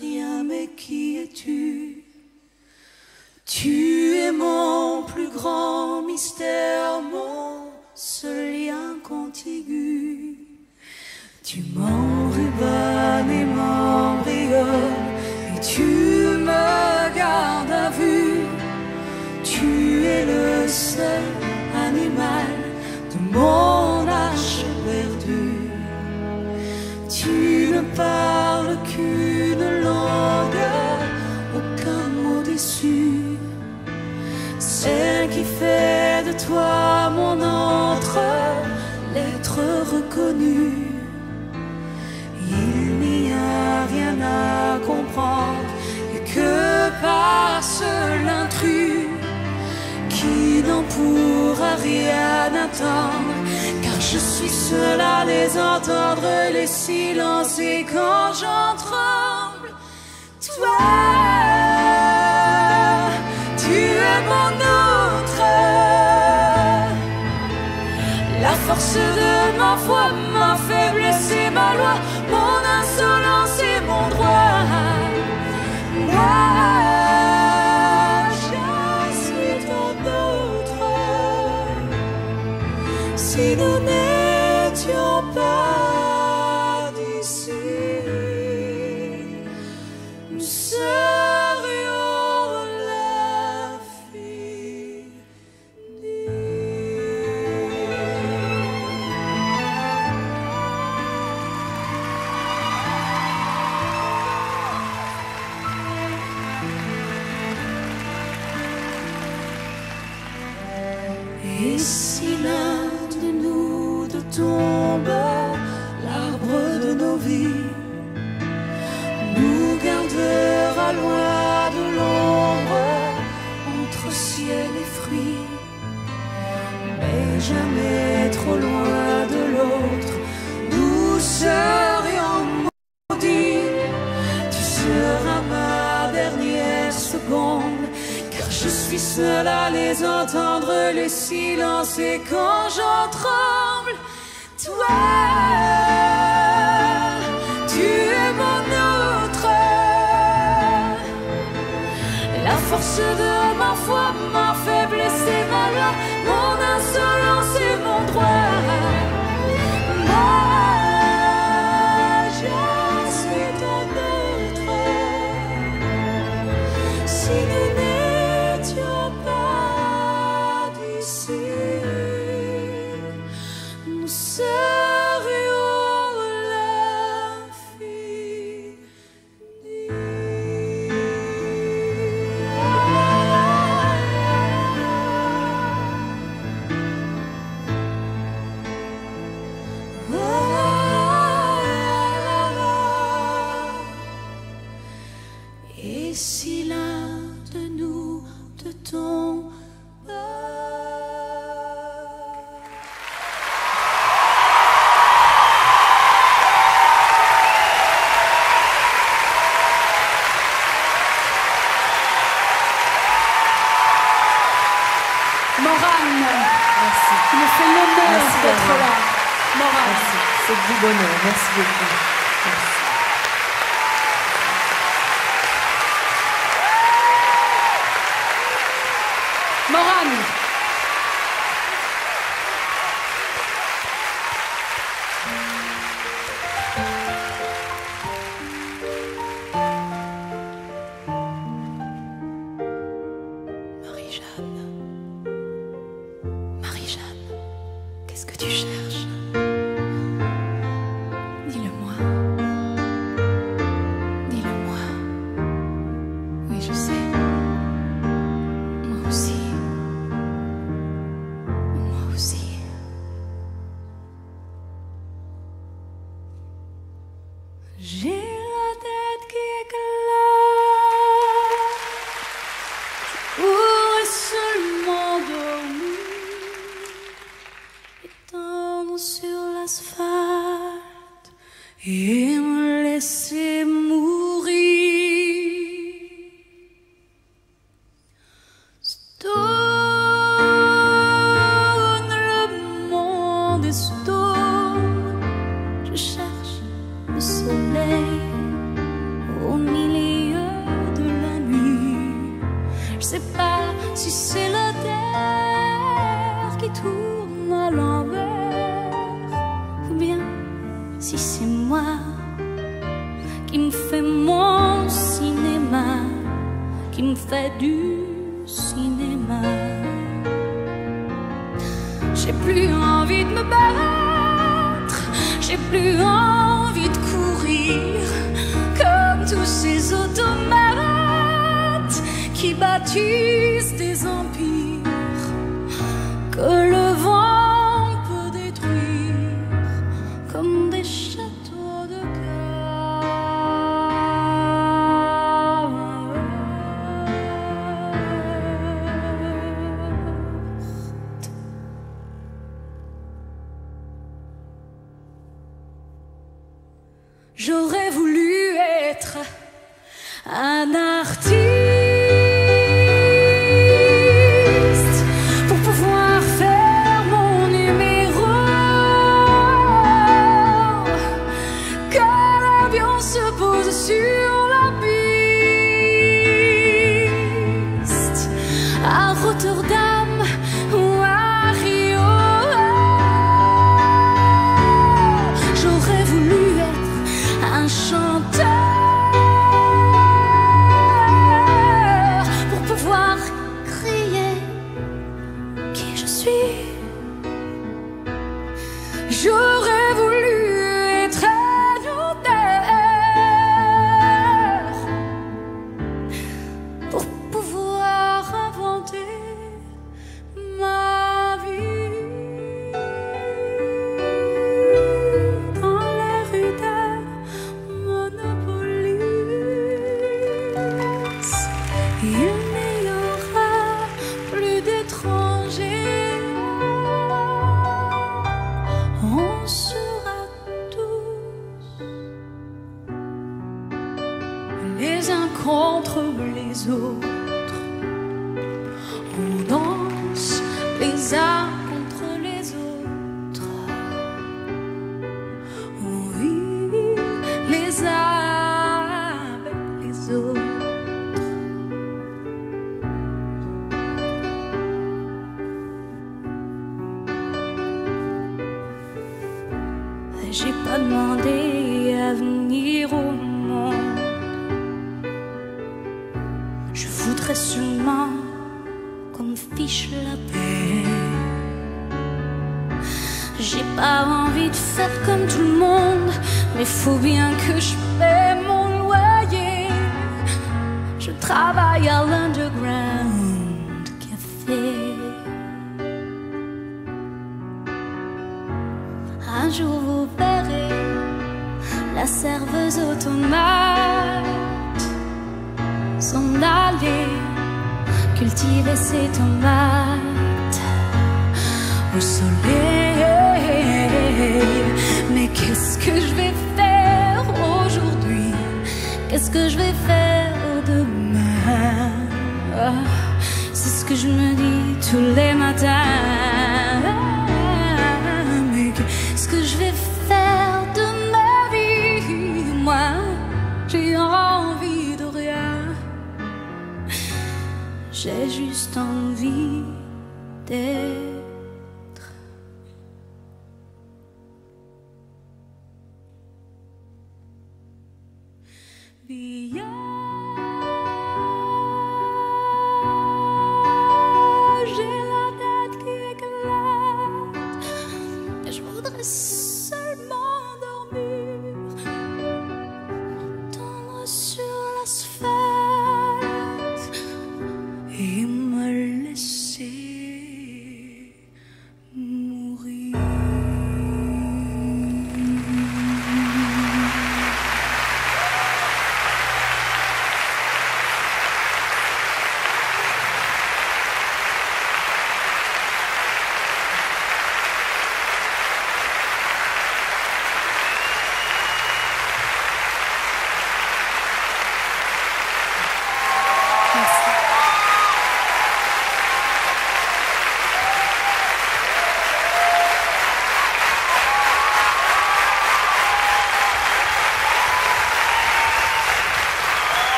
rien, mais qui es-tu? Tu es mon plus grand mystère, mon seul lien contigu. Tu m'enrubannes et m'embrionnes, et tu me gardes à vue. Tu es le seul animal de mon arche perdue. Tu ne parles qu'une langue, aucun mot déçu. Celle qui fait de toi mon entre, l'être reconnu. Il n'y a rien à comprendre, et que passe l'intrus qui n'en pourra rien attendre, car je suis seul à les entendre, les silences, et quand j'en tremble, toi, tu es mon autre, la force de ma foi, ma faiblesse et ma loi, mon insolence et mon droit. Moi, je suis ton autre. Si nous n'étions pas d'ici, nous serions l'infini. Et si l'un de nous deux tombe, l'arbre de nos vies nous gardera loin de l'ombre, entre ciel et fruits, mais jamais trop loin de l'autre. Nous serions maudits, tu seras ma dernière seconde, car je suis seul à les entendre, les silences, et quand j'en tremble, toi, tu es mon autre, la force de ma foi, ma faiblesse et ma loi, mon insolence et mon droit. Moi, je suis ton autre. Si nous n'étions pas d'ici, nous serions l'infini. Et si l'un de nous te tombe, Morane, Merci. qui me fait l'honneur Merci, d'être Daniel. là. Morane. Merci. C'est du bonheur. Merci beaucoup. Merci. Morane. Marie-Jeanne, Marie-Jeanne, qu'est-ce que tu cherches? Dis-le-moi. sais pas si c'est la terre qui tourne à l'envers, ou bien si c'est moi qui me fait mon cinéma, qui me fait du cinéma. J'ai plus envie de me battre, j'ai plus envie de courir comme tous ces automates qui bâtissent des empires que le vent peut détruire comme des châteaux de cartes. J'aurais voulu être un artiste pour pouvoir faire mon numéro, quand l'avion se pose sur la piste à Rotterdam ou à Rio. J'aurais voulu être un chanteur J'aurais voulu être un auteur pour pouvoir inventer ma vie dans les rues de Monopolis. Il n'y aura plus d'étrangers. On sera tous les uns contre les autres. On danse les uns contre les autres. On vit les uns avec les autres. J'ai pas demandé à venir au monde. Je voudrais seulement qu'on me fiche la paix. J'ai pas envie de faire comme tout le monde, mais faut bien que je paie mon loyer. Je travaille à l'Underground Café. Un jour vous verrez la serveuse automate s'en aller cultiver ses tomates au soleil. Mais qu'est-ce que je vais faire aujourd'hui? Qu'est-ce que je vais faire demain? C'est ce que je me dis tous les matins. Qu'est-ce que je vais faire de ma vie? Moi, j'ai envie de rien. J'ai juste envie d'être. Bien. J'ai la tête qui éclate. Je voudrais seulement dormir, tendre sur l'asphalte et me laisser mourir.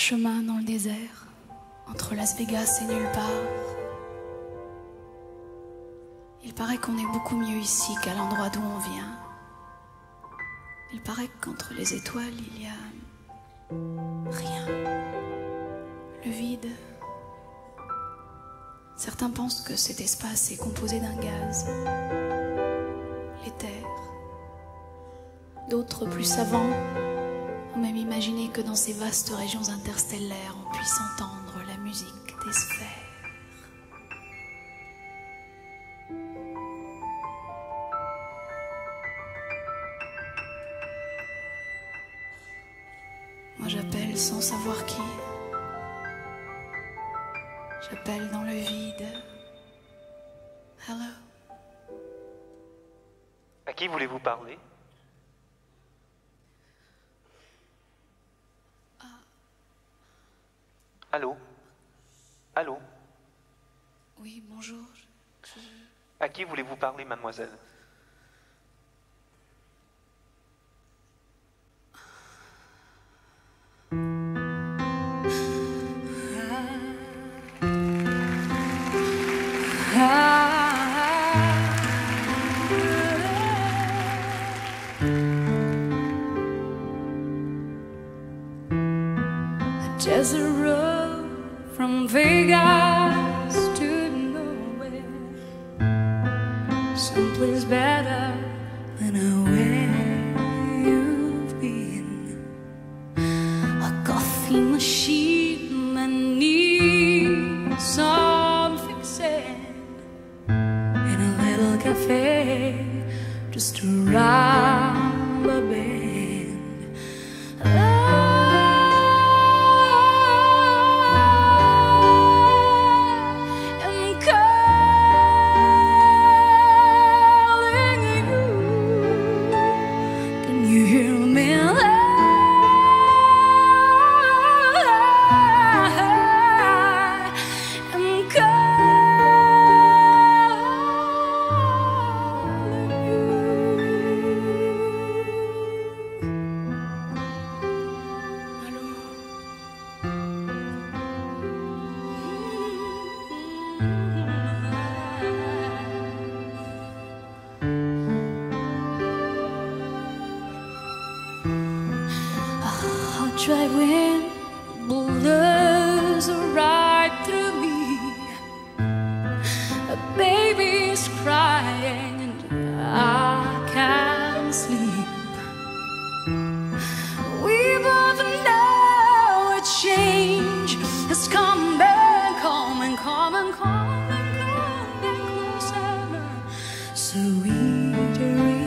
chemin dans le désert, entre Las Vegas et nulle part. Il paraît qu'on est beaucoup mieux ici qu'à l'endroit d'où on vient. Il paraît qu'entre les étoiles, il y a rien. Le vide. Certains pensent que cet espace est composé d'un gaz. L'éther. D'autres, plus savants, ont même imaginé que dans ces vastes régions interstellaires, on puisse entendre la musique des sphères. Moi j'appelle sans savoir qui. J'appelle dans le vide. Hello. À qui voulez-vous parler? Allô? Allô? Oui, bonjour. À qui voulez-vous parler, mademoiselle? Desert road from Vegas to nowhere, someplace better than where you've been. A coffee machine that needs some fixing, in a little cafe just around the bend. Dry wind blows right through me. A baby's crying and I can't sleep. We both know a change has come and come and come and come and come and closer. Sweet release.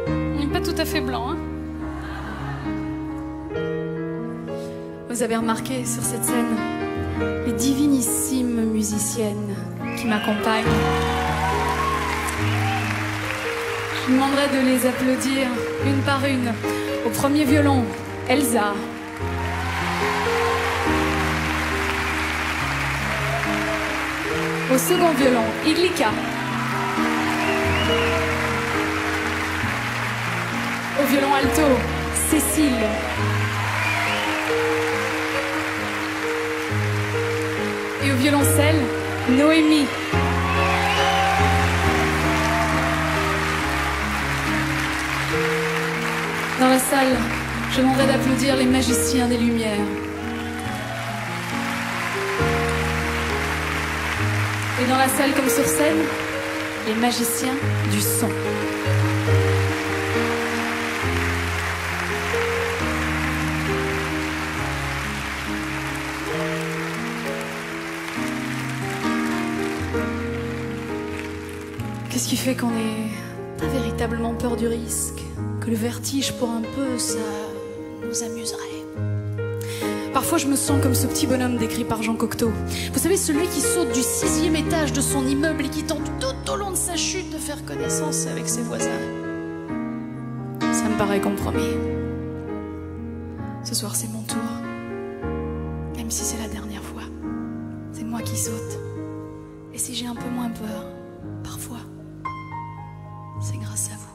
On n'est pas tout à fait blanc, hein? Vous avez remarqué sur cette scène les divinissimes musiciennes qui m'accompagnent. Je vous demanderai de les applaudir une par une. Au premier violon, Elsa. Au second violon, Iglika. Au violon alto, Cécile. Et au violoncelle, Noémie. Dans la salle, je demanderai d'applaudir les magiciens des Lumières. Et dans la salle comme sur scène, les magiciens du son. Qu'est-ce qui fait qu'on n'ait pas véritablement peur du risque? Que le vertige pour un peu, ça nous amuserait. Parfois je me sens comme ce petit bonhomme décrit par Jean Cocteau. Vous savez, celui qui saute du 6e étage de son immeuble et qui tente tout au long de sa chute de faire connaissance avec ses voisins. Ça me paraît compromis. Ce soir c'est mon tour. Même si c'est la dernière fois. C'est moi qui saute. Et si j'ai un peu moins peur, parfois, c'est grâce à vous.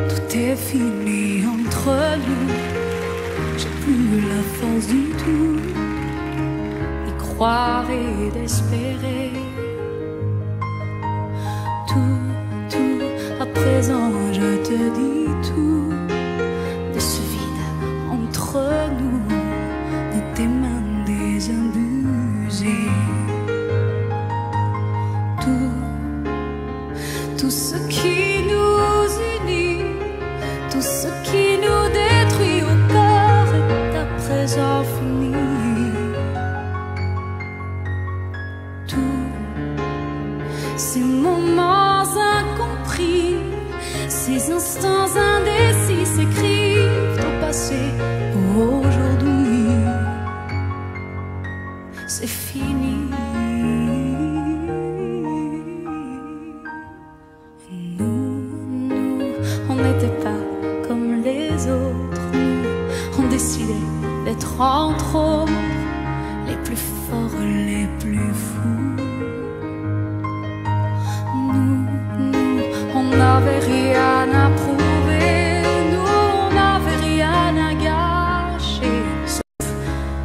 Tout est fini entre nous. J'ai plus la force du tout d'y croire et d'espérer. Tout, à présent je te dis tout. De ce vide entre nous, de tes mains désabusées. Tout ce qui nous unit, tout ce qui nous détruit au corps est à présent fini. Tous ces moments incompris, ces instants indécis s'écrivent au passé pour aujourd'hui. C'est fini. On n'était pas comme les autres. Nous, on décidait d'être entre autres les plus forts, les plus fous. Nous, on n'avait rien à prouver. Nous, on n'avait rien à gâcher,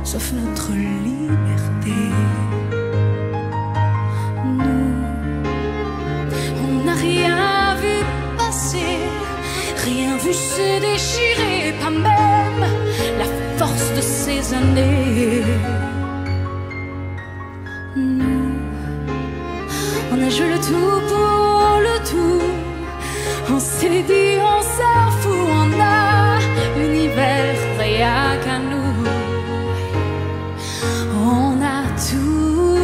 sauf notre liberté. Nous, on n'a rien vu passer, rien vu se déchirer, pas même la force de ces années. Nous, on a joué le tout pour le tout. On s'est dit, on s'en fout, on a l'univers rien qu'à nous. On a tout.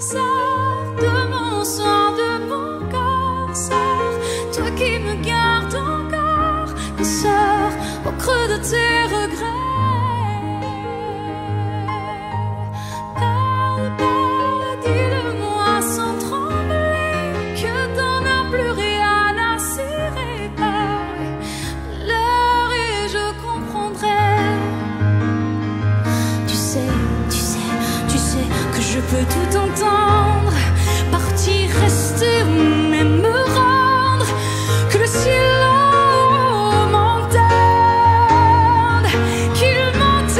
Sors de mon sang, de mon corps. Sors, toi qui me gardes encore. Sors au creux de tes regrets. Parle, dis-le-moi sans trembler, que t'en as plus rien à cirer. Parle, l'heure et je comprendrai. Tu sais que je peux tout entendre. Partir, rester ou même me rendre. Que le ciel m'entende, qu'il m'entende.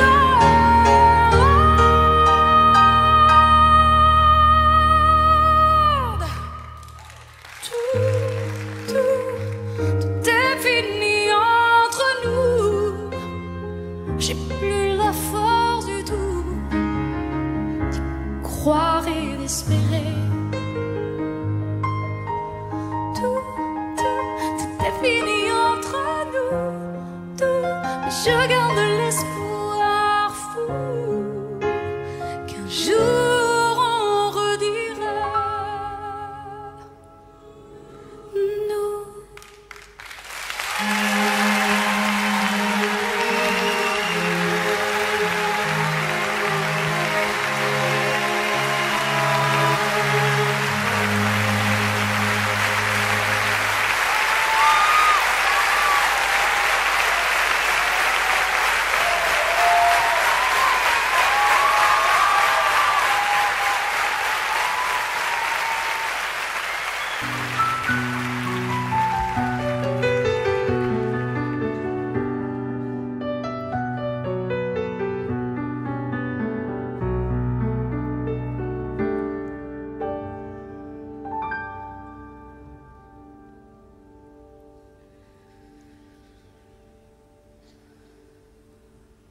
croire et d'espérer. Tout est fini entre nous, tout, mais je garde l'espoir fou qu'un jour on redira nous.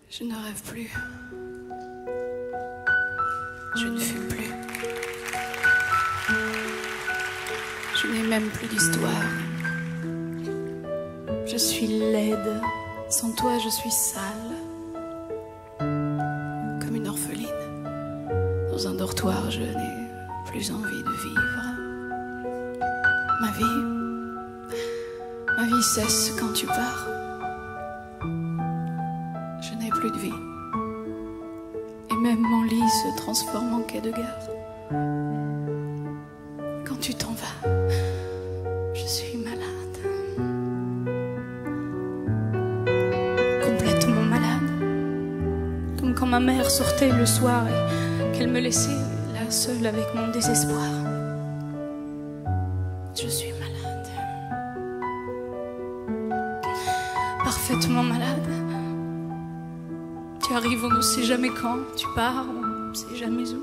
Je ne rêve plus. Je ne fume plus. Je n'ai même plus d'histoire. Je suis laide. Sans toi, je suis sale. Comme une orpheline. Dans un dortoir, je n'ai plus envie de vivre. Ma vie cesse quand tu pars. Je n'ai plus de vie. Et même mon lit se transforme en quai de gare. Quand tu t'en vas, je suis malade. Complètement malade. Comme quand ma mère sortait le soir et qu'elle me laissait là seule avec mon désespoir. Je suis malade. Parfaitement malade. Tu arrives, on ne sait jamais quand. Tu pars, on ne sait jamais où.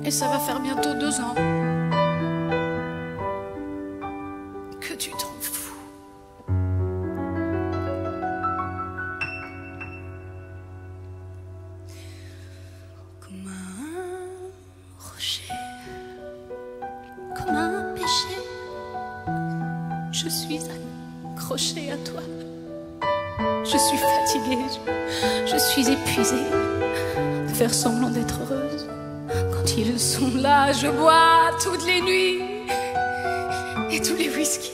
Et ça va faire bientôt 2 ans que tu t'en fous. Comme un rocher, comme un péché, je suis accrochée à toi. Je suis fatiguée, je suis épuisée de faire semblant d'être heureuse. Quand ils sont là, je bois toutes les nuits et tous les whisky.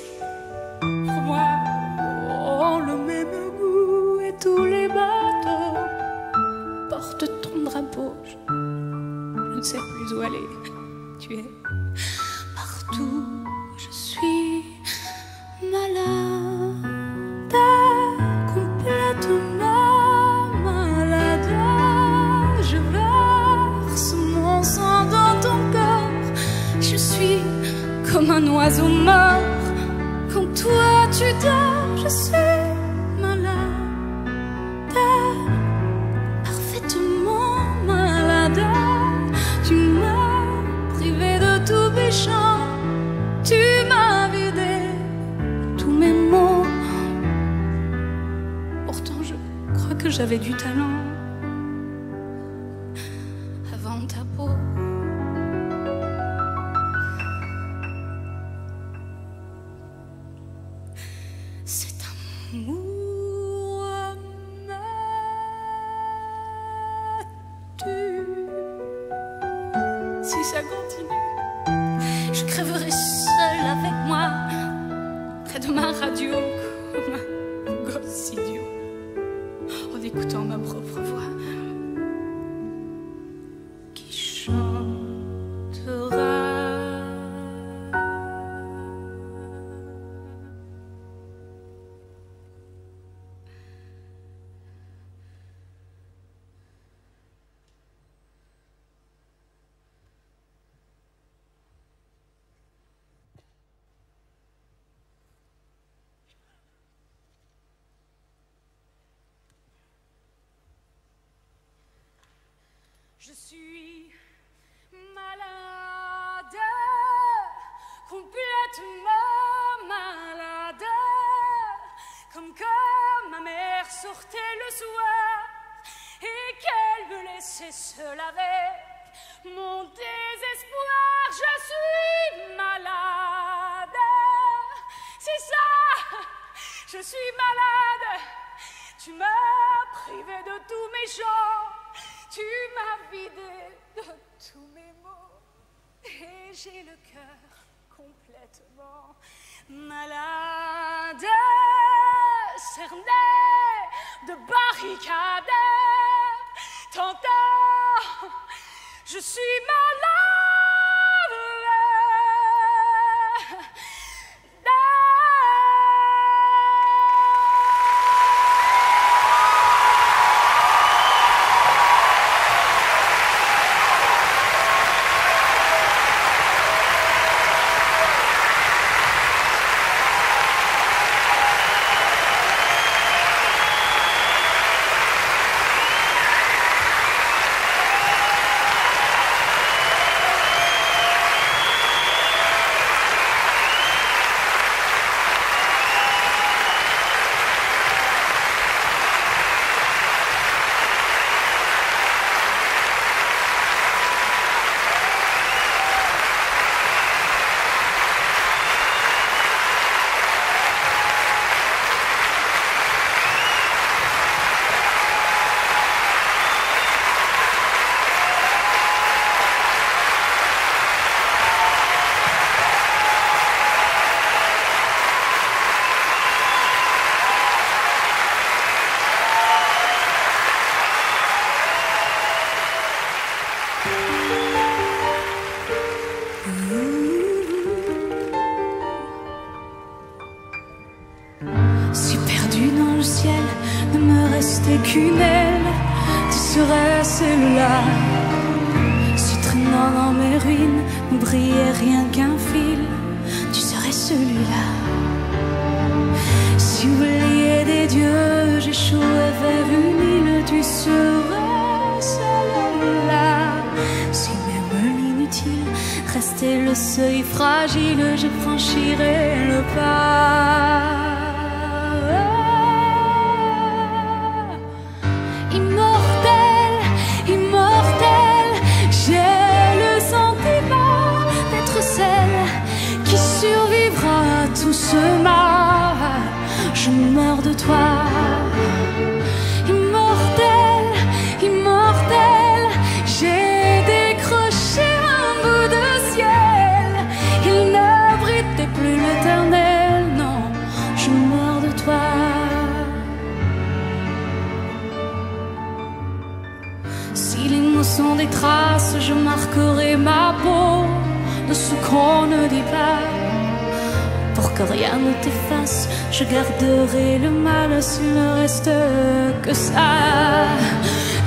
Pour moi, ont le même goût et tous les bateaux portent ton drapeau. Je ne sais plus où aller. Tu es partout. Je suis malade. Comme un oiseau mort, quand toi tu dors, je suis malade, parfaitement malade. Tu m'as privé de tout péchant, tu m'as vidé tous mes mots. Pourtant je crois que j'avais du talent avant ta peau. Cet amour me tue. Si ça continue, je crèverai seule avec moi, près de ma radio, comme un gosse idiot, en écoutant ma propre voix qui chantera. Je suis malade, complètement malade, comme quand ma mère sortait le soir et qu'elle me laissait seule avec tous mes mots et j'ai le cœur complètement malade, cerné de barricades. Tantôt, je suis malade. Qu'une aile, tu serais celui-là. Si traînant dans mes ruines ne brillait rien qu'un fil, tu serais celui-là. Si oublié des dieux, j'échouais vers une île, tu serais celui-là. Si même l'inutile restait le seuil fragile, je franchirais le pas. Tout ce mal, je meurs de toi. Immortel, immortel, j'ai décroché un bout de ciel. Il n'abritait plus l'éternel, non, je meurs de toi. Si les mots sont des traces, je marquerai ma peau de ce qu'on ne dit pas. Pour que rien ne t'efface, je garderai le mal s'il ne reste que ça.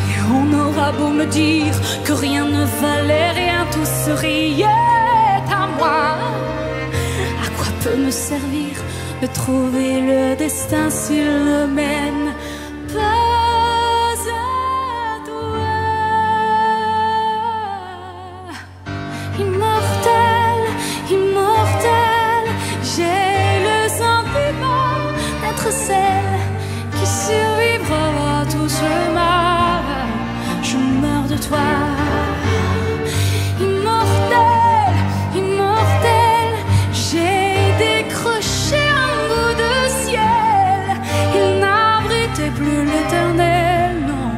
Et on aura beau me dire que rien ne valait rien, tout se riait à moi. À quoi peut me servir de trouver le destin s'il ne mène pas à toi? Immortel, immortel, j'ai le sentiment d'être celle qui survivra à tout ce mal. Je meurs de toi. Immortel, immortel, j'ai décroché un bout de ciel. Il n'abritait plus l'éternel, non,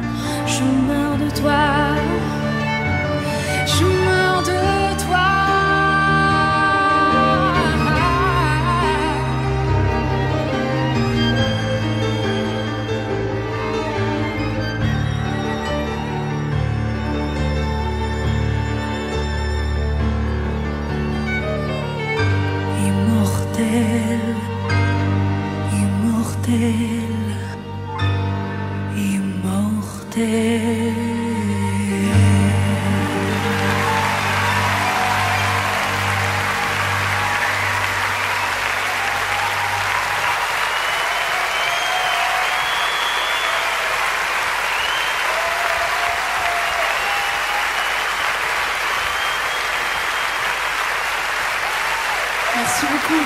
je meurs de toi. Je meurs de toi. Immortel, immortel. Merci beaucoup.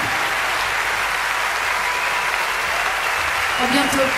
À bientôt.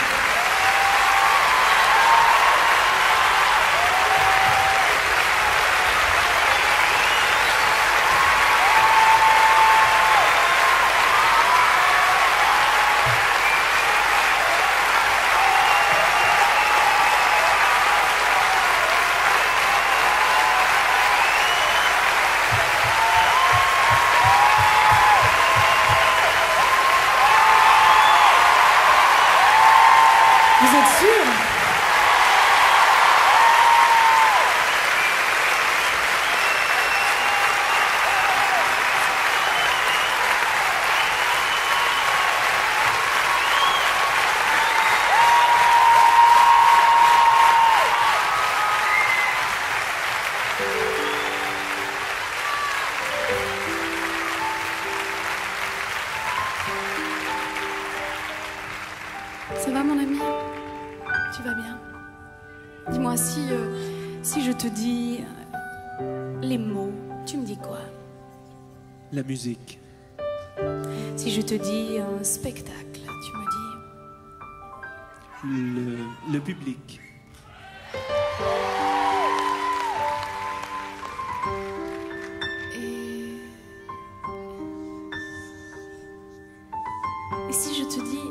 moi. Si je te dis les mots, tu me dis quoi? La musique. Si je te dis un spectacle, tu me dis Le public. Et si je te dis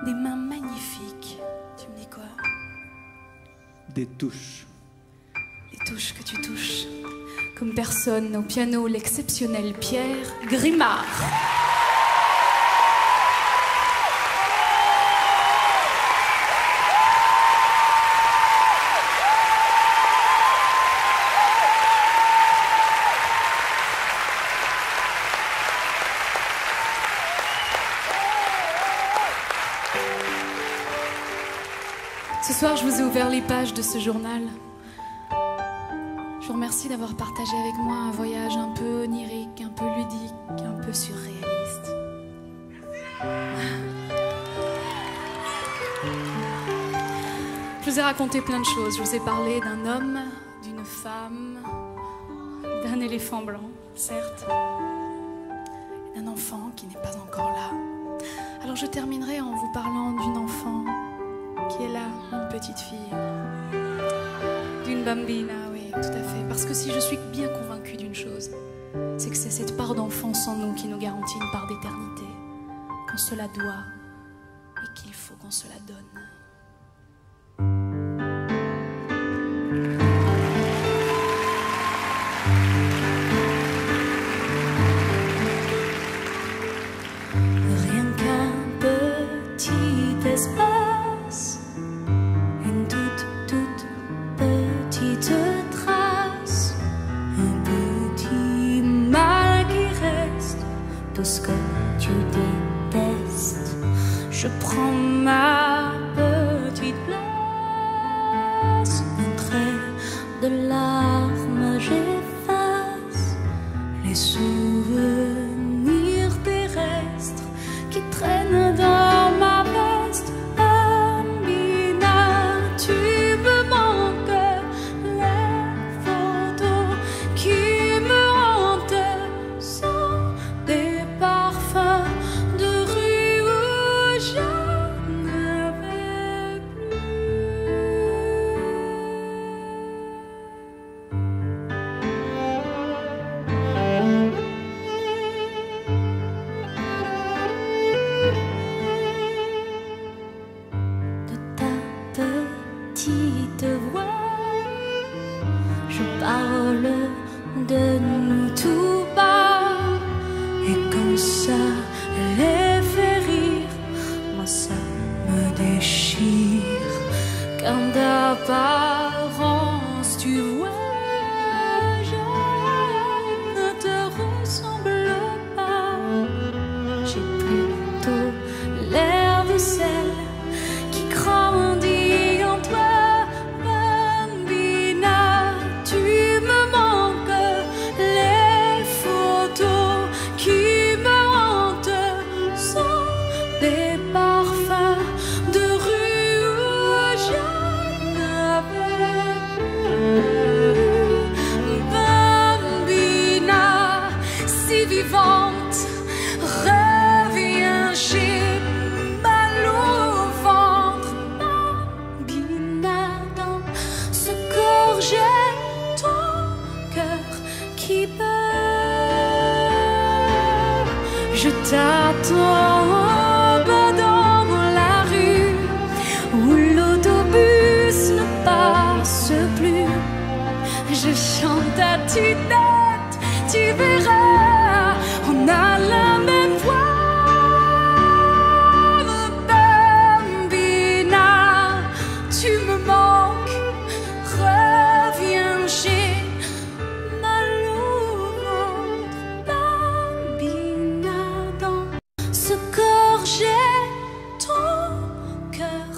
des mains magnifiques, tu me dis quoi? Des touches. Les touches que tu touches, comme personne au piano, l'exceptionnel Pierre Grimard. Ce soir, je vous ai ouvert les pages de ce journal. Je vous remercie d'avoir partagé avec moi un voyage un peu onirique, un peu ludique, un peu surréaliste. Je vous ai raconté plein de choses. Je vous ai parlé d'un homme, d'une femme, d'un éléphant blanc, certes, et d'un enfant qui n'est pas encore là. Alors je terminerai en vous parlant d'une enfant qui est là, une petite fille, d'une bambina, oui, tout à fait. Parce que si je suis bien convaincue d'une chose, c'est que c'est cette part d'enfance en nous qui nous garantit une part d'éternité, qu'on se la doit et qu'il faut qu'on se la donne. Rien qu'un petit espace, une toute petite trace, un petit mal qui reste, tout ce que tu détestes. Je prends ma petite place, un trait de larmes j'efface, les souvenirs terrestres qui traînent dans ma veste. Bambina, tu me manques, les photos qui me hantent sont des parfums de rue où je ne vais de ta petite voix. Je parle de nous tout bas, et quand ça les fait rire, moi ça me déchire. Quand d'apparence tu vois, je ne te ressemble pas. J'ai plutôt l'air de celle qui grandit en toi. Bambina, tu me manques, les photos qui me hantent sont des parfums de rue où je n'avais plus. Bambina, si vivante, reviens, j'ai mal au ventre. Bambina, dans ce corps j'ai ton cœur qui bat. Je t'attends dans la rue où l'autobus ne passe plus. Je chante à tue-tête, tu verras, on a la même voix. Bambina, tu me manques, reviens, j'ai mal au ventre. Bambina, dans ce corps j'ai ton cœur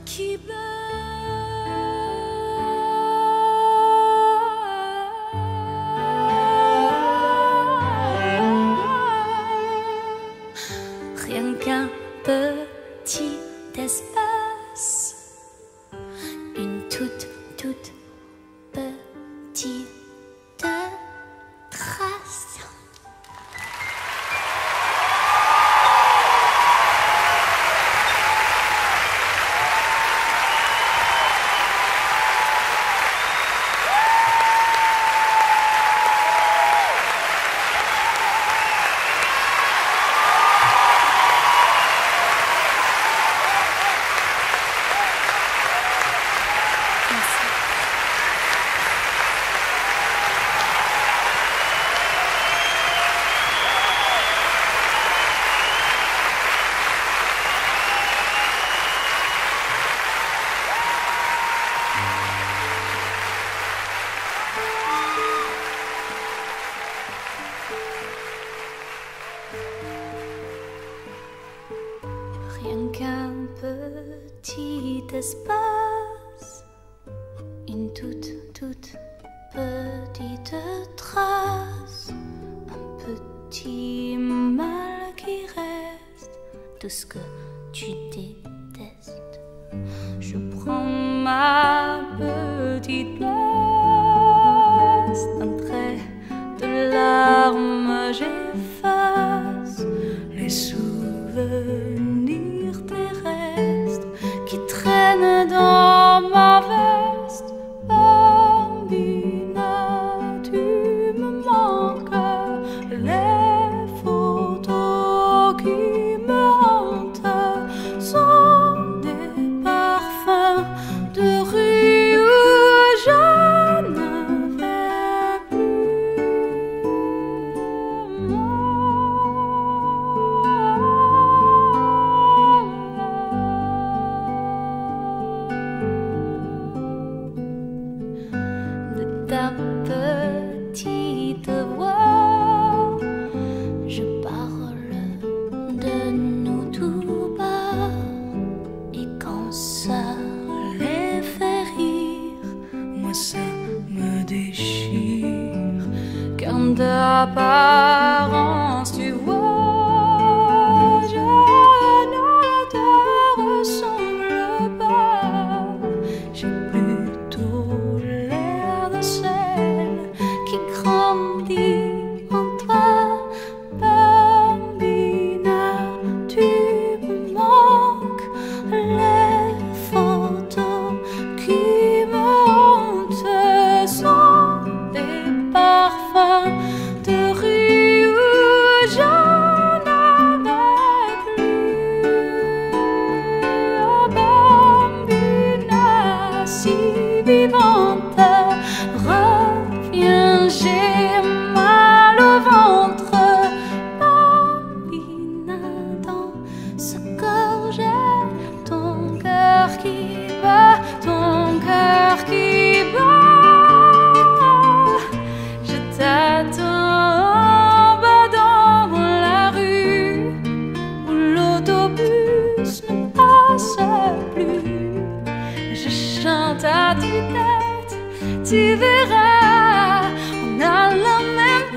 qui bat. petites traces. Rien qu'un petit espace, une toute petite trace, un petit mal qui reste, tout ce que tu détestes. Je prends ma petite place, un trait de larmes j'efface les souvenirs terrestres qui traînent dans ma veste. Bambina, tu me manques, les photos qui me hantent sont des parfums de rue où je ne vais de ta petite voix, je parle de nous tout bas, et quand ça les fait rire, moi ça me déchire, car d'apparence tu vois, je ne te ressemble pas, j'ai plutôt l'air de celle qui grandit en toi. Bambina, tu me manques, les photos qui me hantent sont des parfums de rue où je n'avais plus. Oh, Bambina, si vivante, reviens, j'ai mal au ventre. Bambina, dans ce corps j'ai ton cœur qui bat, ton cœur qui bat. Je t'attends bas dans la rue où l'autobus ne passe plus. Je chante à tue-tête, tu verras, on a la même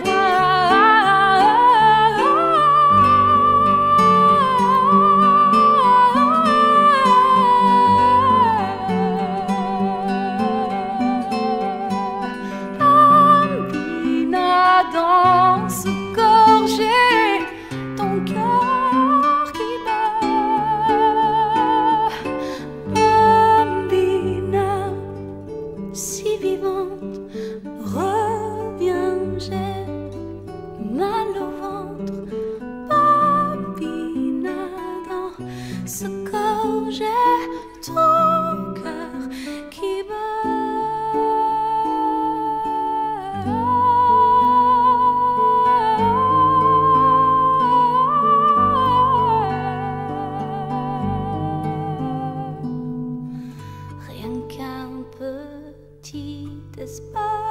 Bambina, dans ce corps j'ai ton cœur qui bat. Bambina, si vivante, reviens, j'ai mal au ventre. Bambina, dans ce corps j'ai ton cœur qui bat. Rien qu'un petit espace,